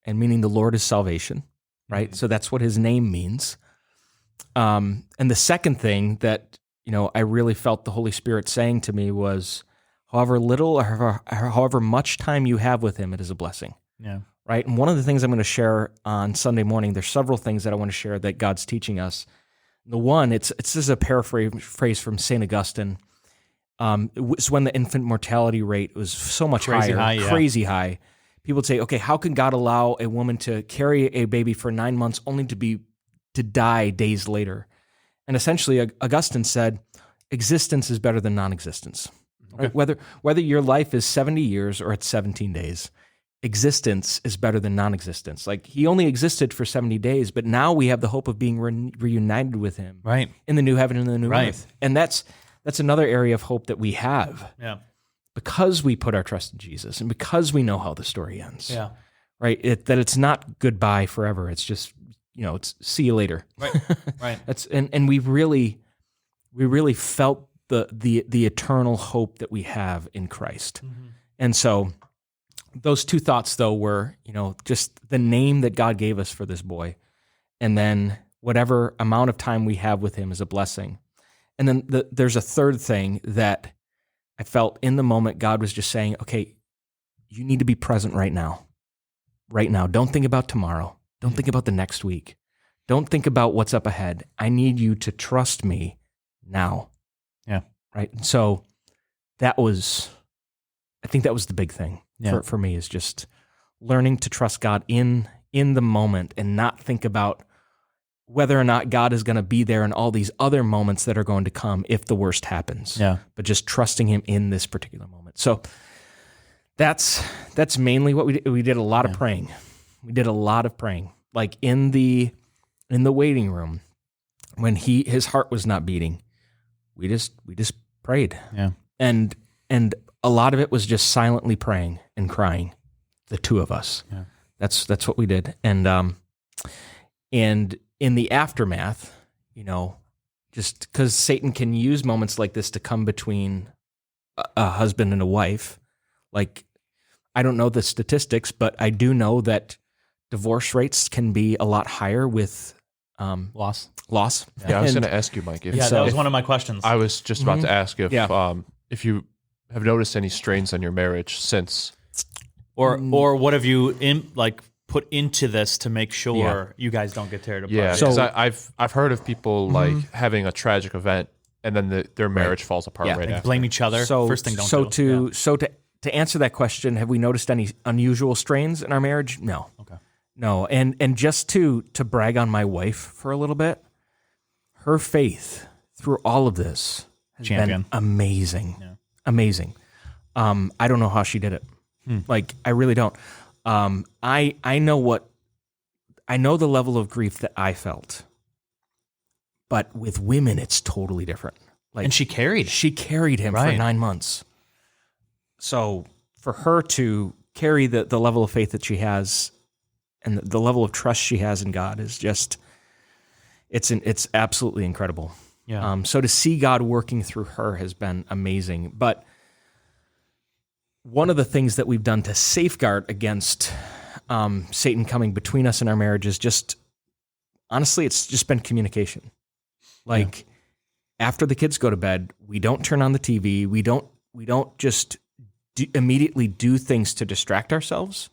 and meaning the Lord is salvation, right? So that's what his name means. And the second thing that, I really felt the Holy Spirit saying to me was, however little or however much time you have with him, it is a blessing. Yeah. Right? And one of the things I'm going to share on Sunday morning, there's several things that I want to share that God's teaching us. The one, it's just a paraphrase from St. Augustine. It was when the infant mortality rate was so much crazy high. People would say, okay, how can God allow a woman to carry a baby for 9 months only to die days later? And essentially, Augustine said, existence is better than non-existence. Okay. Right? Whether your life is 70 years or it's 17 days, existence is better than non-existence. Like he only existed for 70 days, but now we have the hope of being reunited with him, right, in the new heaven and the new earth. And that's another area of hope that we have, because we put our trust in Jesus and because we know how the story ends. Yeah, right. That it's not goodbye forever. It's just it's see you later. Right, right. and we really felt the eternal hope that we have in Christ. Mm-hmm. And so those two thoughts, though, were, just the name that God gave us for this boy, and then whatever amount of time we have with him is a blessing. And then there's a third thing that I felt in the moment. God was just saying, okay, you need to be present right now. Right now. Don't think about tomorrow. Don't think about the next week. Don't think about what's up ahead. I need you to trust me now. Yeah. Right. And so I think that was the big thing for me, is just learning to trust God in the moment and not think about whether or not God is going to be there in all these other moments that are going to come if the worst happens. Yeah. But just trusting him in this particular moment. So that's mainly what we did. We did a lot of praying. We did a lot of praying. Like in the waiting room, when his heart was not beating, we just prayed. Yeah. And a lot of it was just silently praying and crying, the two of us. Yeah. That's what we did. And in the aftermath, just because Satan can use moments like this to come between a husband and a wife. Like, I don't know the statistics, but I do know that divorce rates can be a lot higher with loss. Yeah, I was going to ask you, Mike. That was one of my questions. I was just about to ask if you have noticed any strains on your marriage since. Or what have you put into this to make sure you guys don't get teared apart? Yeah, So- because I've heard of people like having a tragic event and then their marriage falls apart right after. Blame each other. So, First thing, don't do. to answer that question, have we noticed any unusual strains in our marriage? No. Okay. No. And just to brag on my wife for a little bit, her faith through all of this has Champion. been amazing. Amazing. I don't know how she did it. Like, I really don't. I know the level of grief that I felt. But with women, it's totally different. Like, And she carried. she carried him for Right. 9 months. So for her to carry the level of faith that she has and the level of trust she has in God is just, it's absolutely incredible. Yeah. So to see God working through her has been amazing. But one of the things that we've done to safeguard against Satan coming between us and our marriage is just, honestly, it's just been communication. Like, after the kids go to bed, we don't turn on the TV. We don't just immediately do things to distract ourselves,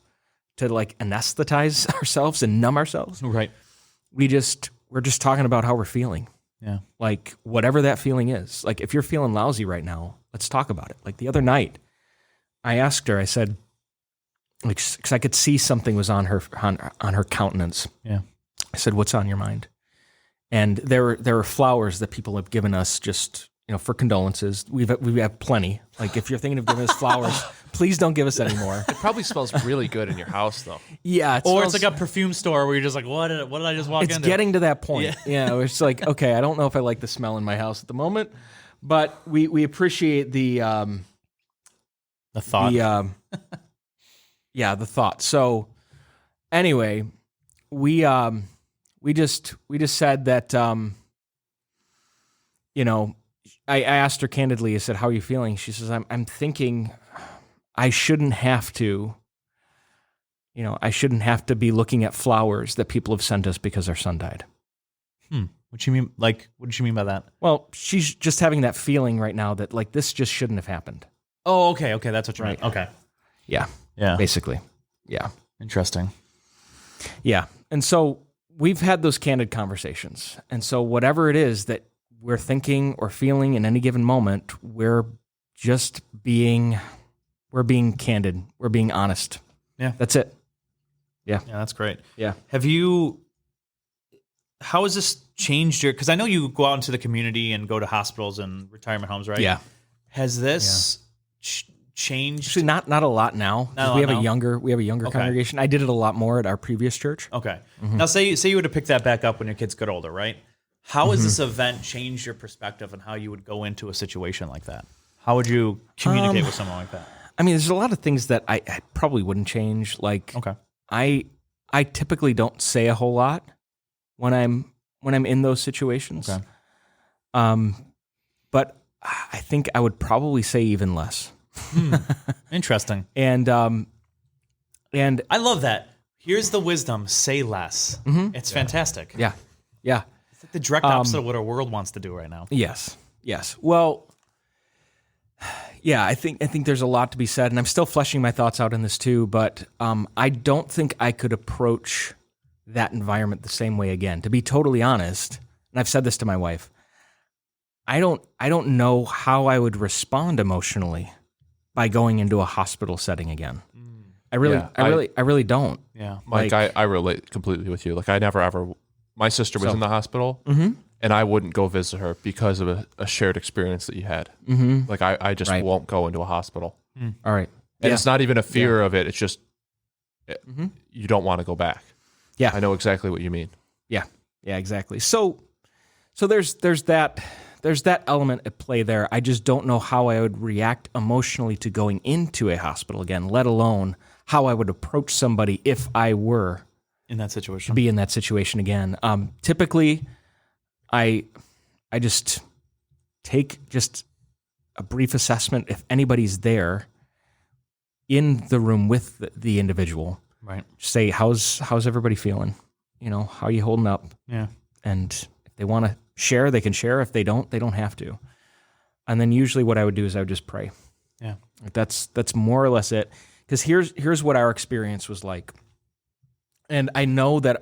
to like anesthetize ourselves and numb ourselves. Right. We're just talking about how we're feeling. Yeah. Like, whatever that feeling is. Like, if you're feeling lousy right now, let's talk about it. Like, the other night, I asked her, I said, like, because I could see something was on her countenance. Yeah. I said, "What's on your mind?" And there were flowers that people have given us just, for condolences. We have plenty. Like, if you're thinking of giving us flowers, please don't give us any more. It probably smells really good in your house, though. Yeah. Or it's like a perfume store where you're just like, what did I just walk It's into? getting to that point. Yeah. It's like, okay, I don't know if I like the smell in my house at the moment, but we appreciate the thought. the thought. So anyway, we just said that, I asked her candidly, I said, "How are you feeling?" She says, I'm thinking I shouldn't have to, be looking at flowers that people have sent us because our son died. What you mean? Like, what did you mean by that? Well, she's just having that feeling right now that, like, this just shouldn't have happened. Oh, okay. That's what you mean. Okay. Yeah. Yeah. Basically. Yeah. Interesting. Yeah. And so we've had those candid conversations. And so whatever it is that we're thinking or feeling in any given moment, we're being candid. We're being honest. Yeah. That's it. Yeah, that's great. Yeah. How has this changed because I know you go out into the community and go to hospitals and retirement homes, right? Yeah. Has this changed? Actually, not a lot now. 'Cause Not a we lot have now? we have a younger Okay. congregation. I did it a lot more at our previous church. Okay. Now, say you were to pick that back up when your kids get older, right? How has this event changed your perspective on how you would go into a situation like that? How would you communicate with someone like that? I mean, there's a lot of things that I probably wouldn't change. Like, Okay. I typically don't say a whole lot when I'm in those situations. Okay. But I think I would probably say even less. Interesting. And I love that. Here's the wisdom: say less. It's fantastic. yeah. It's like the direct opposite of what our world wants to do right now. Yes. Well, yeah, I think there's a lot to be said, and I'm still fleshing my thoughts out in this too. But I don't think I could approach that environment the same way again. To be totally honest, and I've said this to my wife, I don't know how I would respond emotionally by going into a hospital setting again. I really don't. Yeah. Mike, I relate completely with you. Like, I never ever. My sister was in the hospital, and I wouldn't go visit her because of a shared experience that you had. Like, I just won't go into a hospital. All right. And it's not even a fear of it. It's just you don't want to go back. Yeah. I know exactly what you mean. Yeah, exactly. So there's that element at play there. I just don't know how I would react emotionally to going into a hospital again, let alone how I would approach somebody if I were In that situation. be in that situation again. Typically, I just take just a brief assessment if anybody's there in the room with the individual. Right. Say, how's everybody feeling? How are you holding up? Yeah. And if they want to share, they can share. If they don't have to. And then usually what I would do is I would just pray. Yeah. That's more or less it. Because here's what our experience was like. And I know that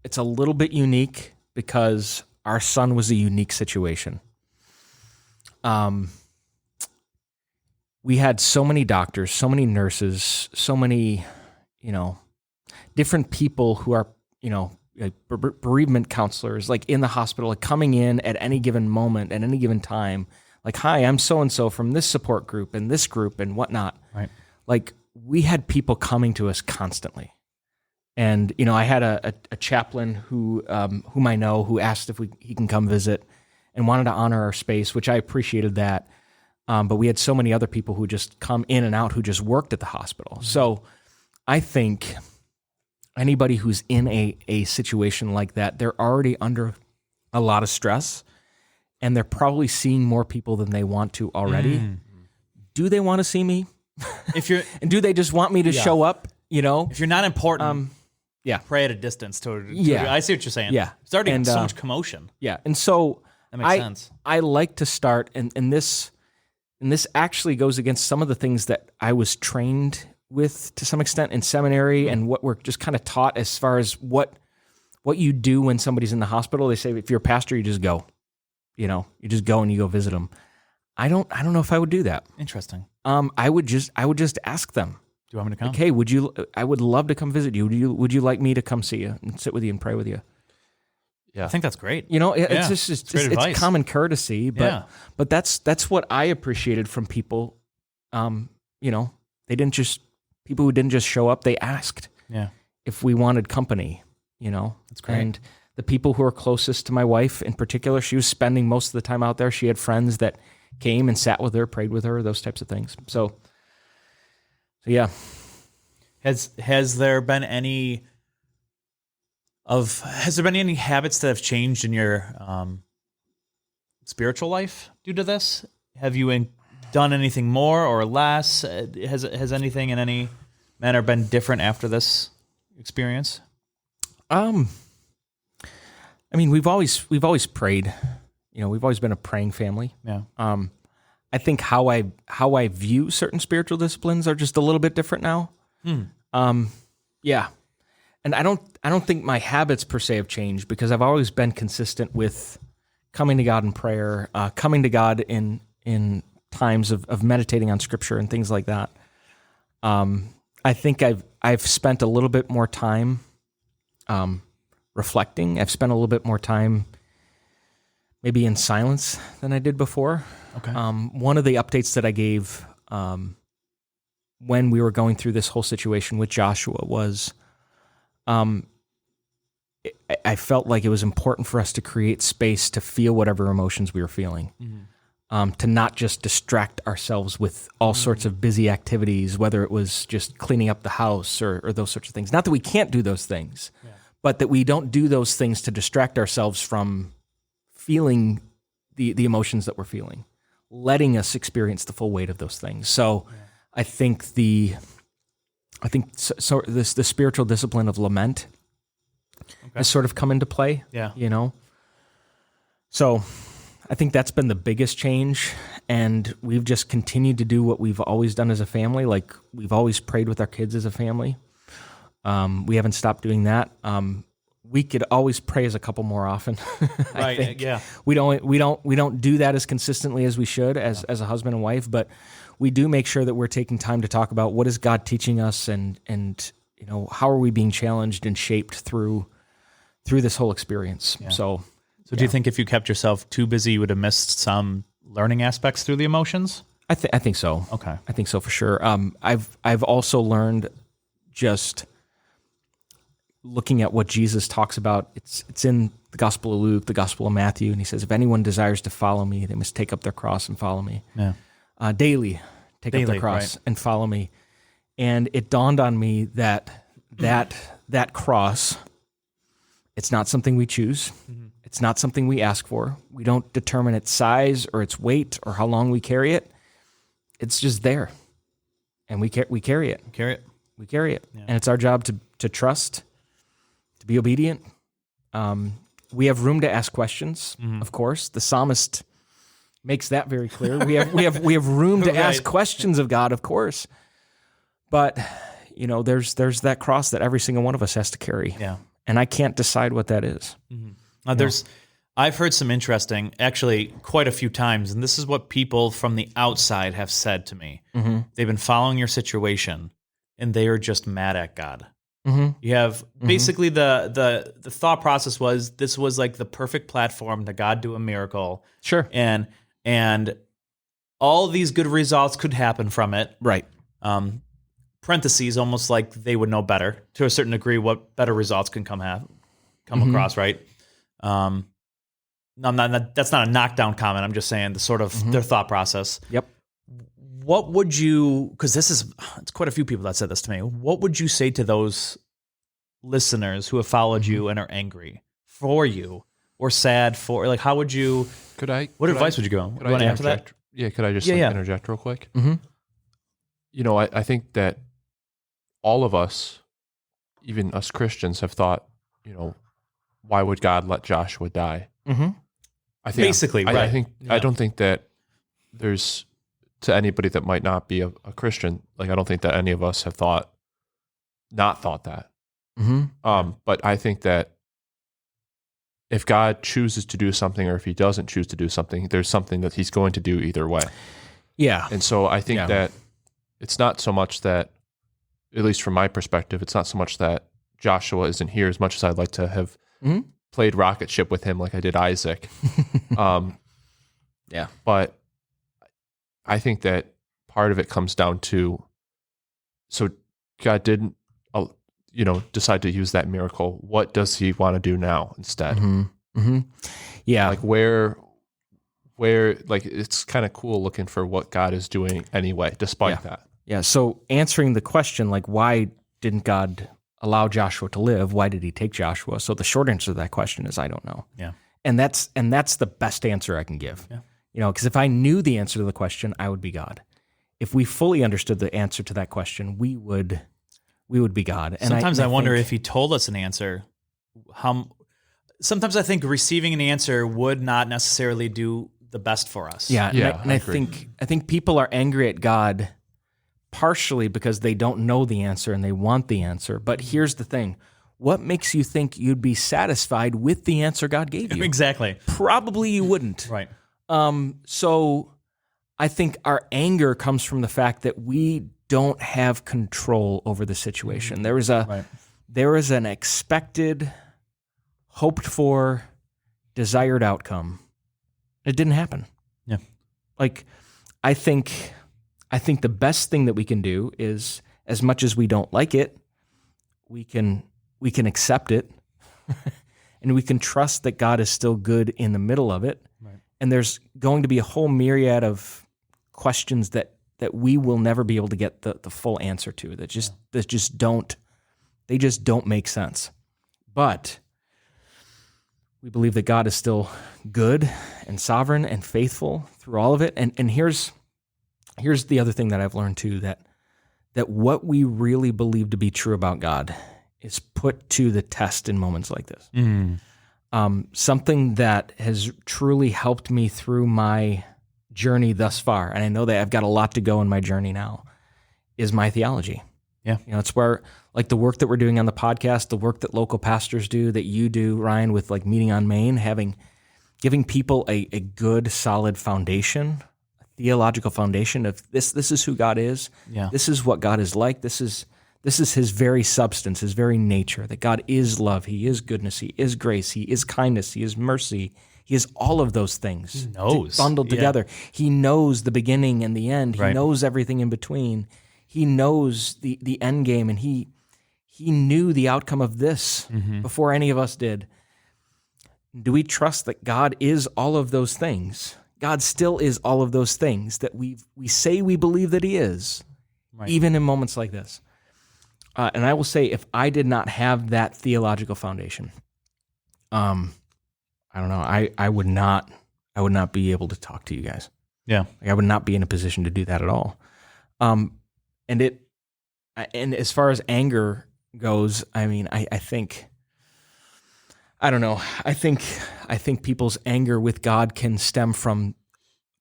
it's a little bit unique because our son was a unique situation. We had so many doctors, so many nurses, so many, different people who are, like bereavement counselors, like in the hospital, like coming in at any given moment, at any given time, like, hi, I'm so-and-so from this support group and this group and whatnot. Right. Like, we had people coming to us constantly. And, I had a chaplain whom I know who asked if he can come visit and wanted to honor our space, which I appreciated that. But we had so many other people who just come in and out who just worked at the hospital. So I think anybody who's in a situation like that, they're already under a lot of stress and they're probably seeing more people than they want to already. Do they want to see me? And do they just want me to show up? If you're not important, pray at a distance. I see what you're saying. Yeah. It's already so much commotion. Yeah. And so that makes sense. I like to start, and this actually goes against some of the things that I was trained with to some extent in seminary and what we're just kind of taught as far as what you do when somebody's in the hospital. They say, if you're a pastor, you just go, you just go and you go visit them. I don't know if I would do that. Interesting. I would just ask them. Do you want me to come? Okay, I would love to come visit you. Would you like me to come see you and sit with you and pray with you? Yeah. I think that's great. It's common courtesy, but that's what I appreciated from people. People who didn't just show up, they asked if we wanted company, That's great. And the people who are closest to my wife in particular, she was spending most of the time out there. She had friends that came and sat with her, prayed with her, those types of things. So yeah. Has there been any habits that have changed in your spiritual life due to this? Have you done anything more or less? Has anything in any manner been different after this experience? We've always prayed. We've always been a praying family. Yeah. I think how I view certain spiritual disciplines are just a little bit different now. Yeah. And I don't think my habits per se have changed because I've always been consistent with coming to God in prayer, coming to God in times of meditating on Scripture and things like that. I think I've spent a little bit more time reflecting. I've spent a little bit more time maybe in silence than I did before. Okay. One of the updates that I gave when we were going through this whole situation with Joshua was I felt like it was important for us to create space to feel whatever emotions we were feeling, to not just distract ourselves with all sorts of busy activities, whether it was just cleaning up the house or those sorts of things. Not that we can't do those things, but that we don't do those things to distract ourselves from feeling the emotions that we're feeling, letting us experience the full weight of those things. So I think the spiritual discipline of lament has sort of come into play. Yeah. So I think that's been the biggest change, and we've just continued to do what we've always done as a family. Like, we've always prayed with our kids as a family. We haven't stopped doing that. We could always pray as a couple more often. I think. Yeah. We don't do that as consistently as we should as a husband and wife, but we do make sure that we're taking time to talk about what is God teaching us and how are we being challenged and shaped through this whole experience. Yeah. So do you think if you kept yourself too busy, you would have missed some learning aspects through the emotions? I think so. Okay. I think so for sure. I've also learned just looking at what Jesus talks about. It's in the Gospel of Luke, the Gospel of Matthew, and he says, if anyone desires to follow me, they must take up their cross and follow me. Yeah. Daily take up their cross and follow me. And it dawned on me that cross, it's not something we choose. Mm-hmm. It's not something we ask for. We don't determine its size or its weight or how long we carry it. It's just there. And we carry it. We carry it. Yeah. And it's our job to trust, to be obedient. We have room to ask questions, of course. The psalmist makes that very clear. We have room to ask Right. questions of God, of course. But there's that cross that every single one of us has to carry. Yeah. And I can't decide what that is. I've heard some interesting, actually quite a few times, and this is what people from the outside have said to me. Mm-hmm. They've been following your situation, and they are just mad at God. Mm-hmm. You have basically the thought process was this was like the perfect platform to God do a miracle, Sure. and all these good results could happen from it. Right. Parentheses, almost like they would know better to a certain degree what better results can come Mm-hmm. across, right? I'm not. That's not a knockdown comment. I'm just saying the sort of their thought process. Yep. What would you? Because it's quite a few people that said this to me. What would you say to those listeners who have followed you and are angry for you or sad for? Like, how would you? What advice would you go? You want to answer that? Yeah, could I just Yeah. interject real quick? Mm-hmm. I think that all of us, even us Christians, have thought, why would God let Joshua die? Mm-hmm. I think Basically, I right. think I don't think that there's, to anybody that might not be a Christian, like I don't think that any of us have not thought that. Mm-hmm. But I think that if God chooses to do something or if he doesn't choose to do something, there's something that he's going to do either way. Yeah. And so I think Yeah. that it's not so much that, at least from my perspective, it's not so much that Joshua isn't here as much as I'd like to have Mhm. played rocket ship with him like I did Isaac. Yeah. But I think that part of it comes down to, so God didn't, decide to use that miracle. What does he want to do now instead? Mm-hmm. Mm-hmm. Yeah. Like where, like it's kind of cool looking for what God is doing anyway, despite that. Yeah. So answering the question, like, why didn't God allow Joshua to live? Why did he take Joshua? So the short answer to that question is, I don't know. Yeah. And that's the best answer I can give. Yeah. Because if I knew the answer to the question, I would be God. If we fully understood the answer to that question, we would be God. And Sometimes I wonder think- if he told us an answer. Sometimes I think receiving an answer would not necessarily do the best for us. Yeah, Yeah, and I I agree. think people are angry at God partially because they don't know the answer and they want the answer. But here's the thing: what makes you think you'd be satisfied with the answer God gave you? Exactly. Probably you wouldn't. Right. So I think our anger comes from the fact that we don't have control over the situation. There is an expected, hoped for, desired outcome. It didn't happen. Yeah. Like, I think the best thing that we can do is, as much as we don't like it, we can accept it, and we can trust that God is still good in the middle of it. Right. And there's going to be a whole myriad of questions that we will never be able to get the full answer to. That just don't make sense. But we believe that God is still good and sovereign and faithful through all of it. And here's the other thing that I've learned too, that what we really believe to be true about God is put to the test in moments like this. Something that has truly helped me through my journey thus far, and I know that I've got a lot to go in my journey now, is my theology. Yeah. It's where, like, the work that we're doing on the podcast, the work that local pastors do, that you do, Ryan, with like Meeting on Main, giving people a good, solid foundation, a theological foundation of this is who God is. Yeah. This is what God is like. This is his very substance, his very nature, that God is love, he is goodness, he is grace, he is kindness, he is mercy. He is all of those things He knows. bundled Yeah. together. He knows the beginning and the end. He Right. knows everything in between. He knows the end game, and he knew the outcome of this before any of us did. Do we trust that God is all of those things? God still is all of those things that we say we believe that he is, Right. even in moments like this. And I will say, if I did not have that theological foundation, I don't know, I would not be able to talk to you guys. Yeah. Like, I would not be in a position to do that at all. And as far as anger goes, I mean, I think, I don't know. I think people's anger with God can stem from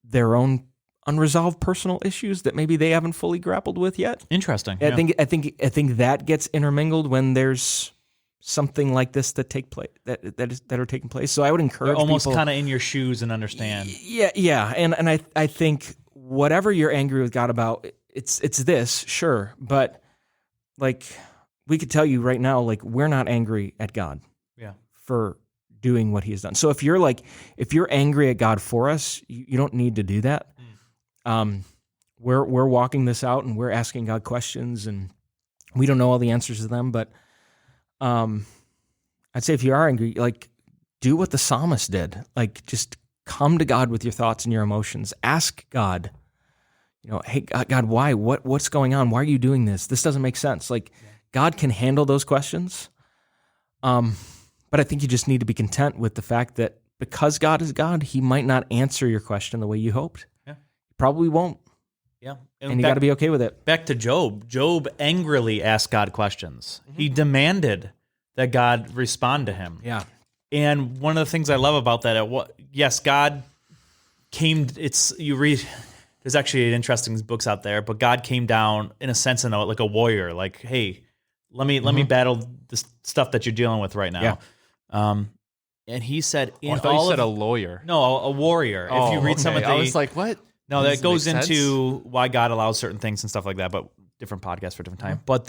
their own unresolved personal issues that maybe they haven't fully grappled with yet. Interesting. I think that gets intermingled when there's something like this that that are taking place. So I would encourage almost people, kind of in your shoes and understand. yeah, and I think whatever you're angry with God about, it's this, sure, but like we could tell you right now, like we're not angry at God Yeah. for doing what He has done. So if you're angry at God for us, you don't need to do that. We're walking this out and we're asking God questions, and we don't know all the answers to them, but I'd say if you are angry, like do what the psalmist did. Like just come to God with your thoughts and your emotions. Ask God, hey God, why? What's going on? Why are you doing this? This doesn't make sense. Like God can handle those questions. But I think you just need to be content with the fact that because God is God, He might not answer your question the way you hoped. Yeah. He probably won't. Yeah. And you got to be okay with it. Back to Job. Job angrily asked God questions. He demanded that God respond to him. Yeah. And one of the things I love about that, yes, God came. You read. There's actually interesting books out there, but God came down in a sense, like a warrior. Like, hey, let me battle this stuff that you're dealing with right now. Yeah. And He said, I thought you said a lawyer. No, a warrior. If you read some of the, I was like, what? no, that goes make sense? into why God allows certain things and stuff like that, but different podcasts for different time. But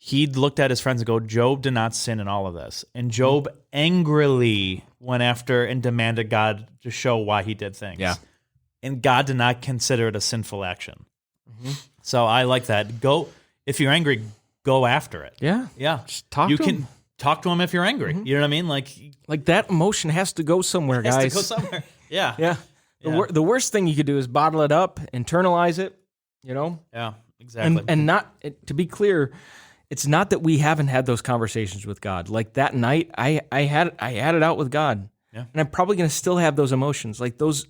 he looked at his friends and go, Job did not sin in all of this. And Job angrily went after and demanded God to show why he did things. Yeah. And God did not consider it a sinful action. So I like that. If you're angry, go after it. Yeah. Yeah. Just talk you to can him. talk to him if you're angry. You know what I mean? Like That emotion has to go somewhere, it has guys. to go somewhere. Yeah. Yeah. The worst thing you could do is bottle it up, internalize it, Yeah, exactly. and not, to be clear, it's not that we haven't had those conversations with God. Like that night, I had it out with God. Yeah. And I'm probably going to still have those emotions. Like those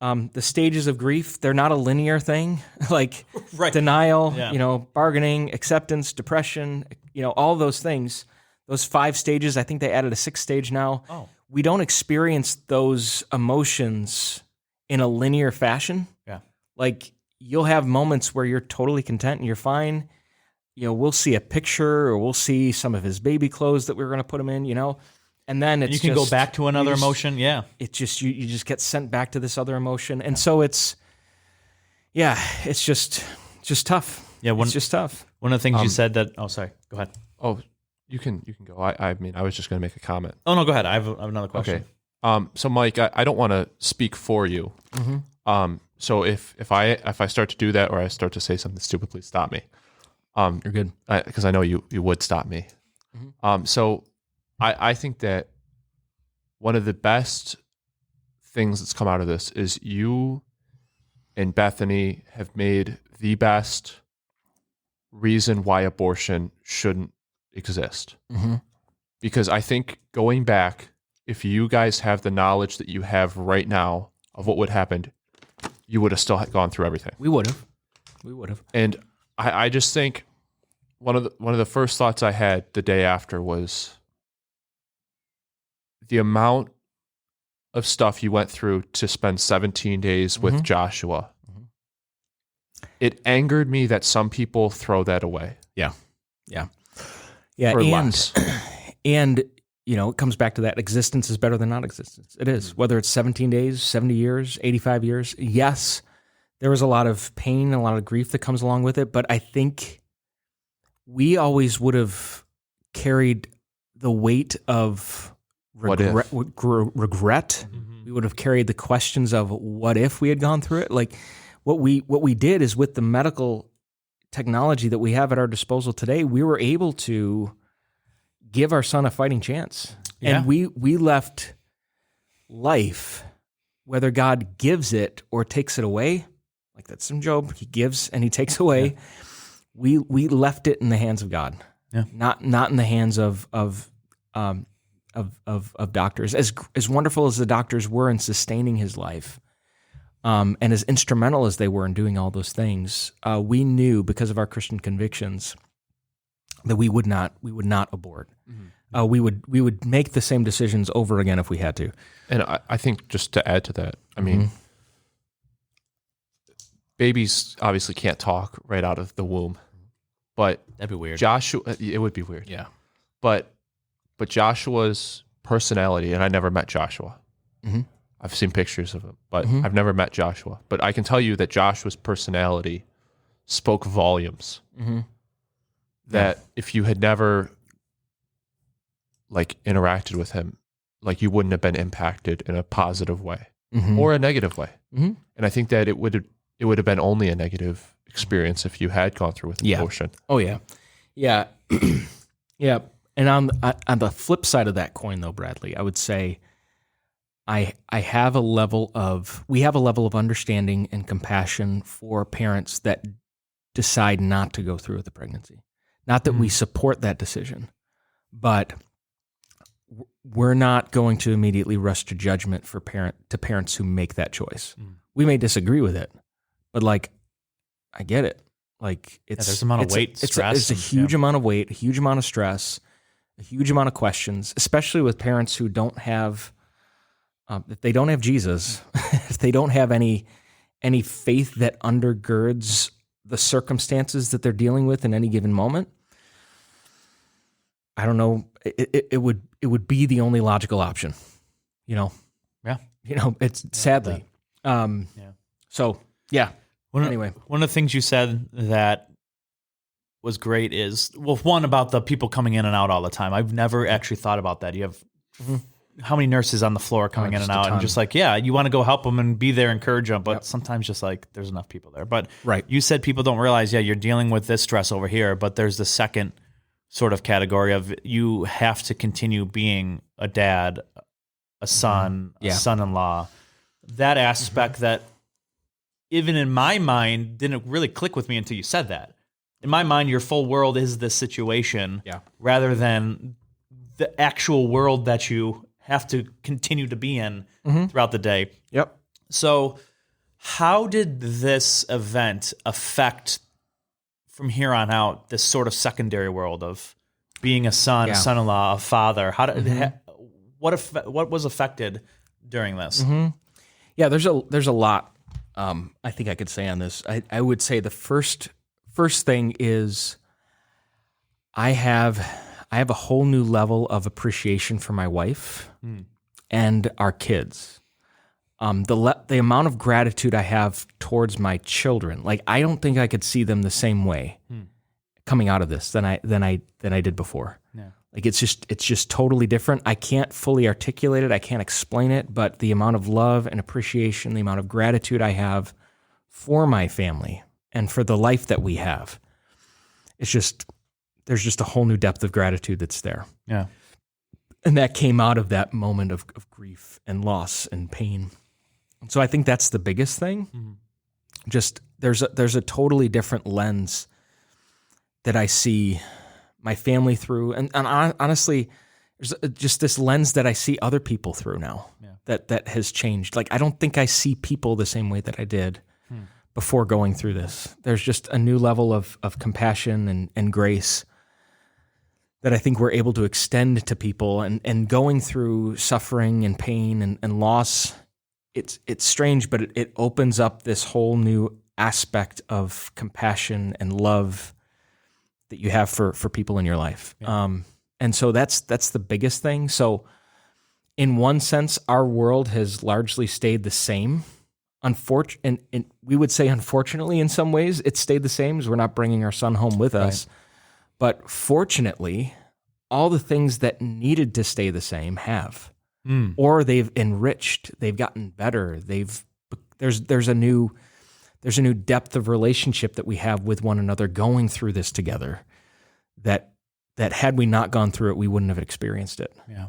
the stages of grief, they're not a linear thing. Like Right. denial, Yeah. bargaining, acceptance, depression, all those things. Those 5 stages, I think they added a 6th stage now. Oh. We don't experience those emotions in a linear fashion. Yeah. Like you'll have moments where you're totally content and you're fine. We'll see a picture or we'll see some of his baby clothes that we were going to put him in, and then it's You can just, go back to another you just- emotion. Yeah. It just you just get sent back to this other emotion, and so it's just tough. Yeah, it's just tough. One of the things you said that. Oh, sorry. Go ahead. Oh, you can go. I mean, I was just going to make a comment. Oh no, go ahead. I have another question. Okay. So Mike, I don't want to speak for you. So if I start to do that or I start to say something stupid, please stop me. You're good. Because I know you would stop me. So I think that one of the best things that's come out of this is you and Bethany have made the best reason why abortion shouldn't exist. Because I think going back, if you guys have the knowledge that you have right now of what would happen, you would have still gone through everything. We would have. And I just think one of the first thoughts I had the day after was the amount of stuff you went through to spend 17 days with Joshua. It angered me that some people throw that away. Yeah, For and less. and it comes back to that existence is better than non-existence. It is, whether it's 17 days, 70 years, 85 years. Yes, there was a lot of pain and a lot of grief that comes along with it, but I think we always would have carried the weight of regret. We would have carried the questions of what if we had gone through it. Like what we did is with the medical technology that we have at our disposal today, we were able to give our son a fighting chance. Yeah. And we left life, whether God gives it or takes it away, like that's in Job, he gives and he takes away. Yeah. We left it in the hands of God. Yeah. Not in the hands of doctors. As wonderful as the doctors were in sustaining his life, and as instrumental as they were in doing all those things, we knew because of our Christian convictions that we would not abort. We would make the same decisions over again if we had to. And I think just to add to that, I mean, babies obviously can't talk right out of the womb, but That'd be weird. Joshua, it would be weird. Yeah. But Joshua's personality, and I never met Joshua. I've seen pictures of him, but I've never met Joshua. But I can tell you that Joshua's personality spoke volumes. That if you had never like interacted with him, like you wouldn't have been impacted in a positive way or a negative way. And I think that it would have been only a negative experience if you had gone through with emotion. Oh yeah, yeah, yeah. And on the flip side of that coin, though, Bradley, I would say we have a level of understanding and compassion for parents that decide not to go through with the pregnancy. Not that we support that decision, but we're not going to immediately rush to judgment for parents who make that choice. We may disagree with it, but like, I get it. Like there's an amount of weight, stress. It's a huge amount of weight, a huge amount of stress, a huge amount of questions, especially with parents who don't have, if they don't have Jesus, if they don't have any faith that undergirds the circumstances that they're dealing with in any given moment. I don't know. It would be the only logical option, you know? Yeah. You know, it's sadly. So yeah. Anyway, one of the things you said that was great is, well, one about the people coming in and out all the time. I've never actually thought about that. You have how many nurses on the floor coming in and out, and just like, yeah, you want to go help them and be there, encourage them, but sometimes just like there's enough people there. But you said people don't realize, you're dealing with this stress over here, but there's the second sort of category of you have to continue being a dad, a son, a son-in-law. That aspect that even in my mind didn't really click with me until you said that. In my mind, your full world is this situation rather than the actual world that you have to continue to be in throughout the day. Yep. So how did this event affect from here on out this sort of secondary world of being a son, a son-in-law, a father? How did what was affected during this? Yeah, there's a lot I think I could say on this. I would say the first thing is I have a whole new level of appreciation for my wife and our kids. The amount of gratitude I have towards my children, like I don't think I could see them the same way coming out of this than I did before. Yeah. Like it's just totally different. I can't fully articulate it. I can't explain it, but the amount of love and appreciation, the amount of gratitude I have for my family and for the life that we have, there's just a whole new depth of gratitude that's there. Yeah. And that came out of that moment of grief and loss and pain. So I think that's the biggest thing. Just there's a totally different lens that I see my family through, and honestly, there's just this lens that I see other people through now. That has changed. Like I don't think I see people the same way that I did before going through this. There's just a new level of compassion and grace that I think we're able to extend to people, and going through suffering and pain and loss. It's strange, but it opens up this whole new aspect of compassion and love that you have for people in your life. And so that's the biggest thing. So in one sense, our world has largely stayed the same. And we would say, unfortunately, in some ways, it stayed the same as we're not bringing our son home with us. But fortunately, all the things that needed to stay the same have. Or they've enriched, they've gotten better. There's a new depth of relationship that we have with one another going through this together. That had we not gone through it, we wouldn't have experienced it. Yeah.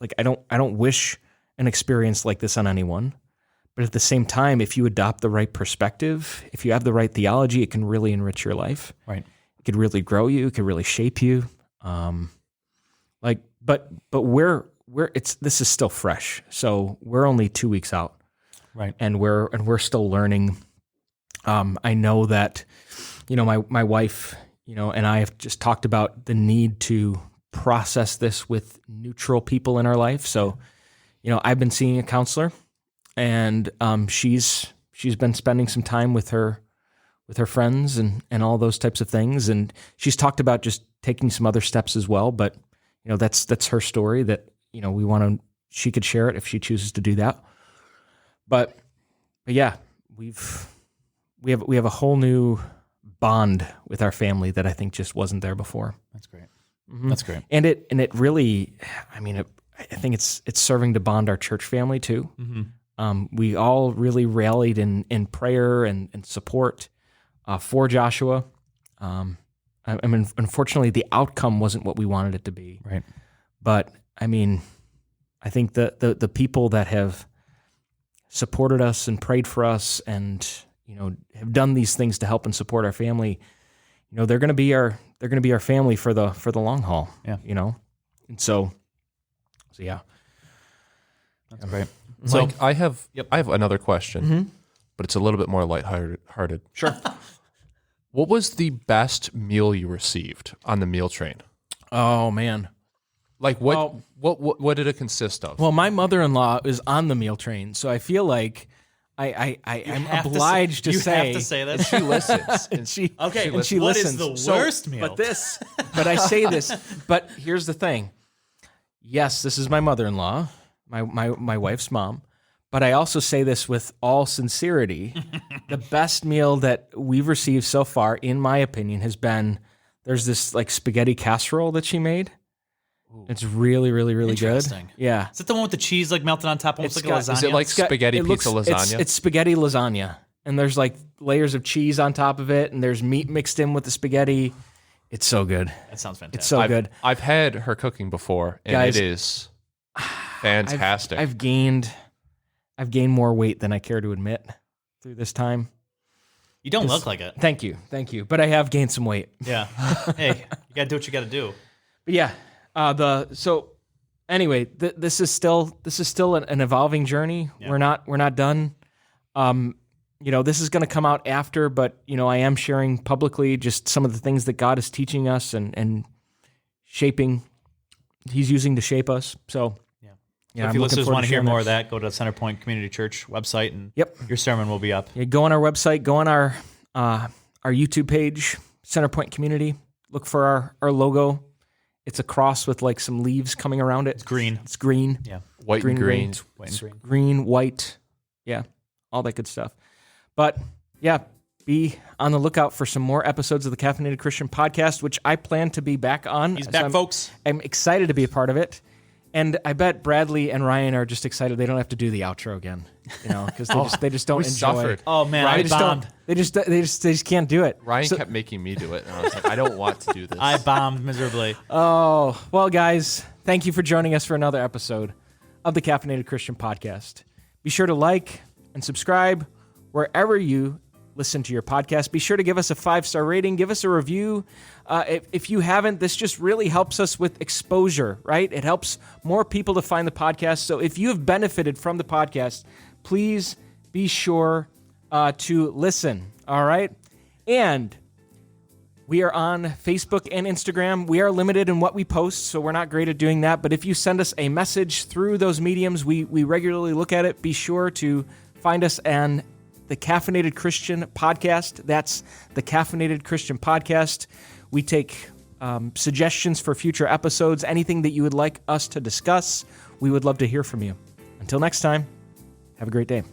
Like I don't wish an experience like this on anyone, but at the same time, if you adopt the right perspective, if you have the right theology, it can really enrich your life. Right. It could really grow you. It could really shape you. But this is still fresh. So we're only 2 weeks out. Right. And we're still learning. I know that, my wife, and I have just talked about the need to process this with neutral people in our life. So, I've been seeing a counselor, and she's been spending some time with her friends and all those types of things. And she's talked about just taking some other steps as well. But, that's her story that, she could share it if she chooses to do that. But yeah, we have a whole new bond with our family that I think just wasn't there before. That's great. That's great. And it really, I think it's serving to bond our church family too. We all really rallied in prayer and support for Joshua. Unfortunately, the outcome wasn't what we wanted it to be. Right. But I think the people that have supported us and prayed for us and have done these things to help and support our family, they're going to be our family for the long haul. Yeah. And so yeah. That's great. Mike, I have another question, but it's a little bit more lighthearted. Sure. What was the best meal you received on the meal train? Oh man. Like what did it consist of? Well, my mother-in-law is on the meal train, so I feel like I'm obliged to say you have to say that. She listens. and she what listens. is the worst meal? But I say this. But here's the thing. Yes, this is my mother-in-law, my wife's mom. But I also say this with all sincerity. The best meal that we've received so far, in my opinion, has been there's this like spaghetti casserole that she made. Ooh. It's really, really, really good. Interesting. Yeah. Is it the one with the cheese like melted on top, almost like a lasagna? Is it like spaghetti pizza lasagna? It's spaghetti lasagna, and there's like layers of cheese on top of it, and there's meat mixed in with the spaghetti. It's so good. That sounds fantastic. It's so good. I've had her cooking before, and Guys, it is fantastic. I've gained more weight than I care to admit through this time. You don't look like it. Thank you. But I have gained some weight. Yeah. Hey, you gotta do what you gotta do. But yeah, anyway, this is still an evolving journey. Yeah. We're not done. This is going to come out after, but I am sharing publicly just some of the things that God is teaching us and shaping. He's using to shape us. So so if you listeners want to hear more of that, go to the Centerpoint Community Church website, and your sermon will be up. Yeah, go on our website, go on our YouTube page, Centerpoint Community. Look for our logo. It's a cross with like some leaves coming around it. It's green. Yeah. White and green. Green, white. Yeah. All that good stuff. But yeah, be on the lookout for some more episodes of the Caffeinated Christian Podcast, which I plan to be back on. He's back, folks. I'm excited to be a part of it. And I bet Bradley and Ryan are just excited they don't have to do the outro again, because they just don't enjoy. Suffered. Oh man, I bombed. They just can't do it. Ryan kept making me do it, and I was like, I don't want to do this. I bombed miserably. Oh well, guys, thank you for joining us for another episode of the Caffeinated Christian Podcast. Be sure to like and subscribe wherever you listen to your podcast. Be sure to give us a 5-star rating. Give us a review. If you haven't, this just really helps us with exposure, right? It helps more people to find the podcast. So if you have benefited from the podcast, please be sure to listen, all right? And we are on Facebook and Instagram. We are limited in what we post, so we're not great at doing that. But if you send us a message through those mediums, we regularly look at it. Be sure to find us on the Caffeinated Christian Podcast. That's the Caffeinated Christian Podcast. We take suggestions for future episodes, anything that you would like us to discuss. We would love to hear from you. Until next time, have a great day.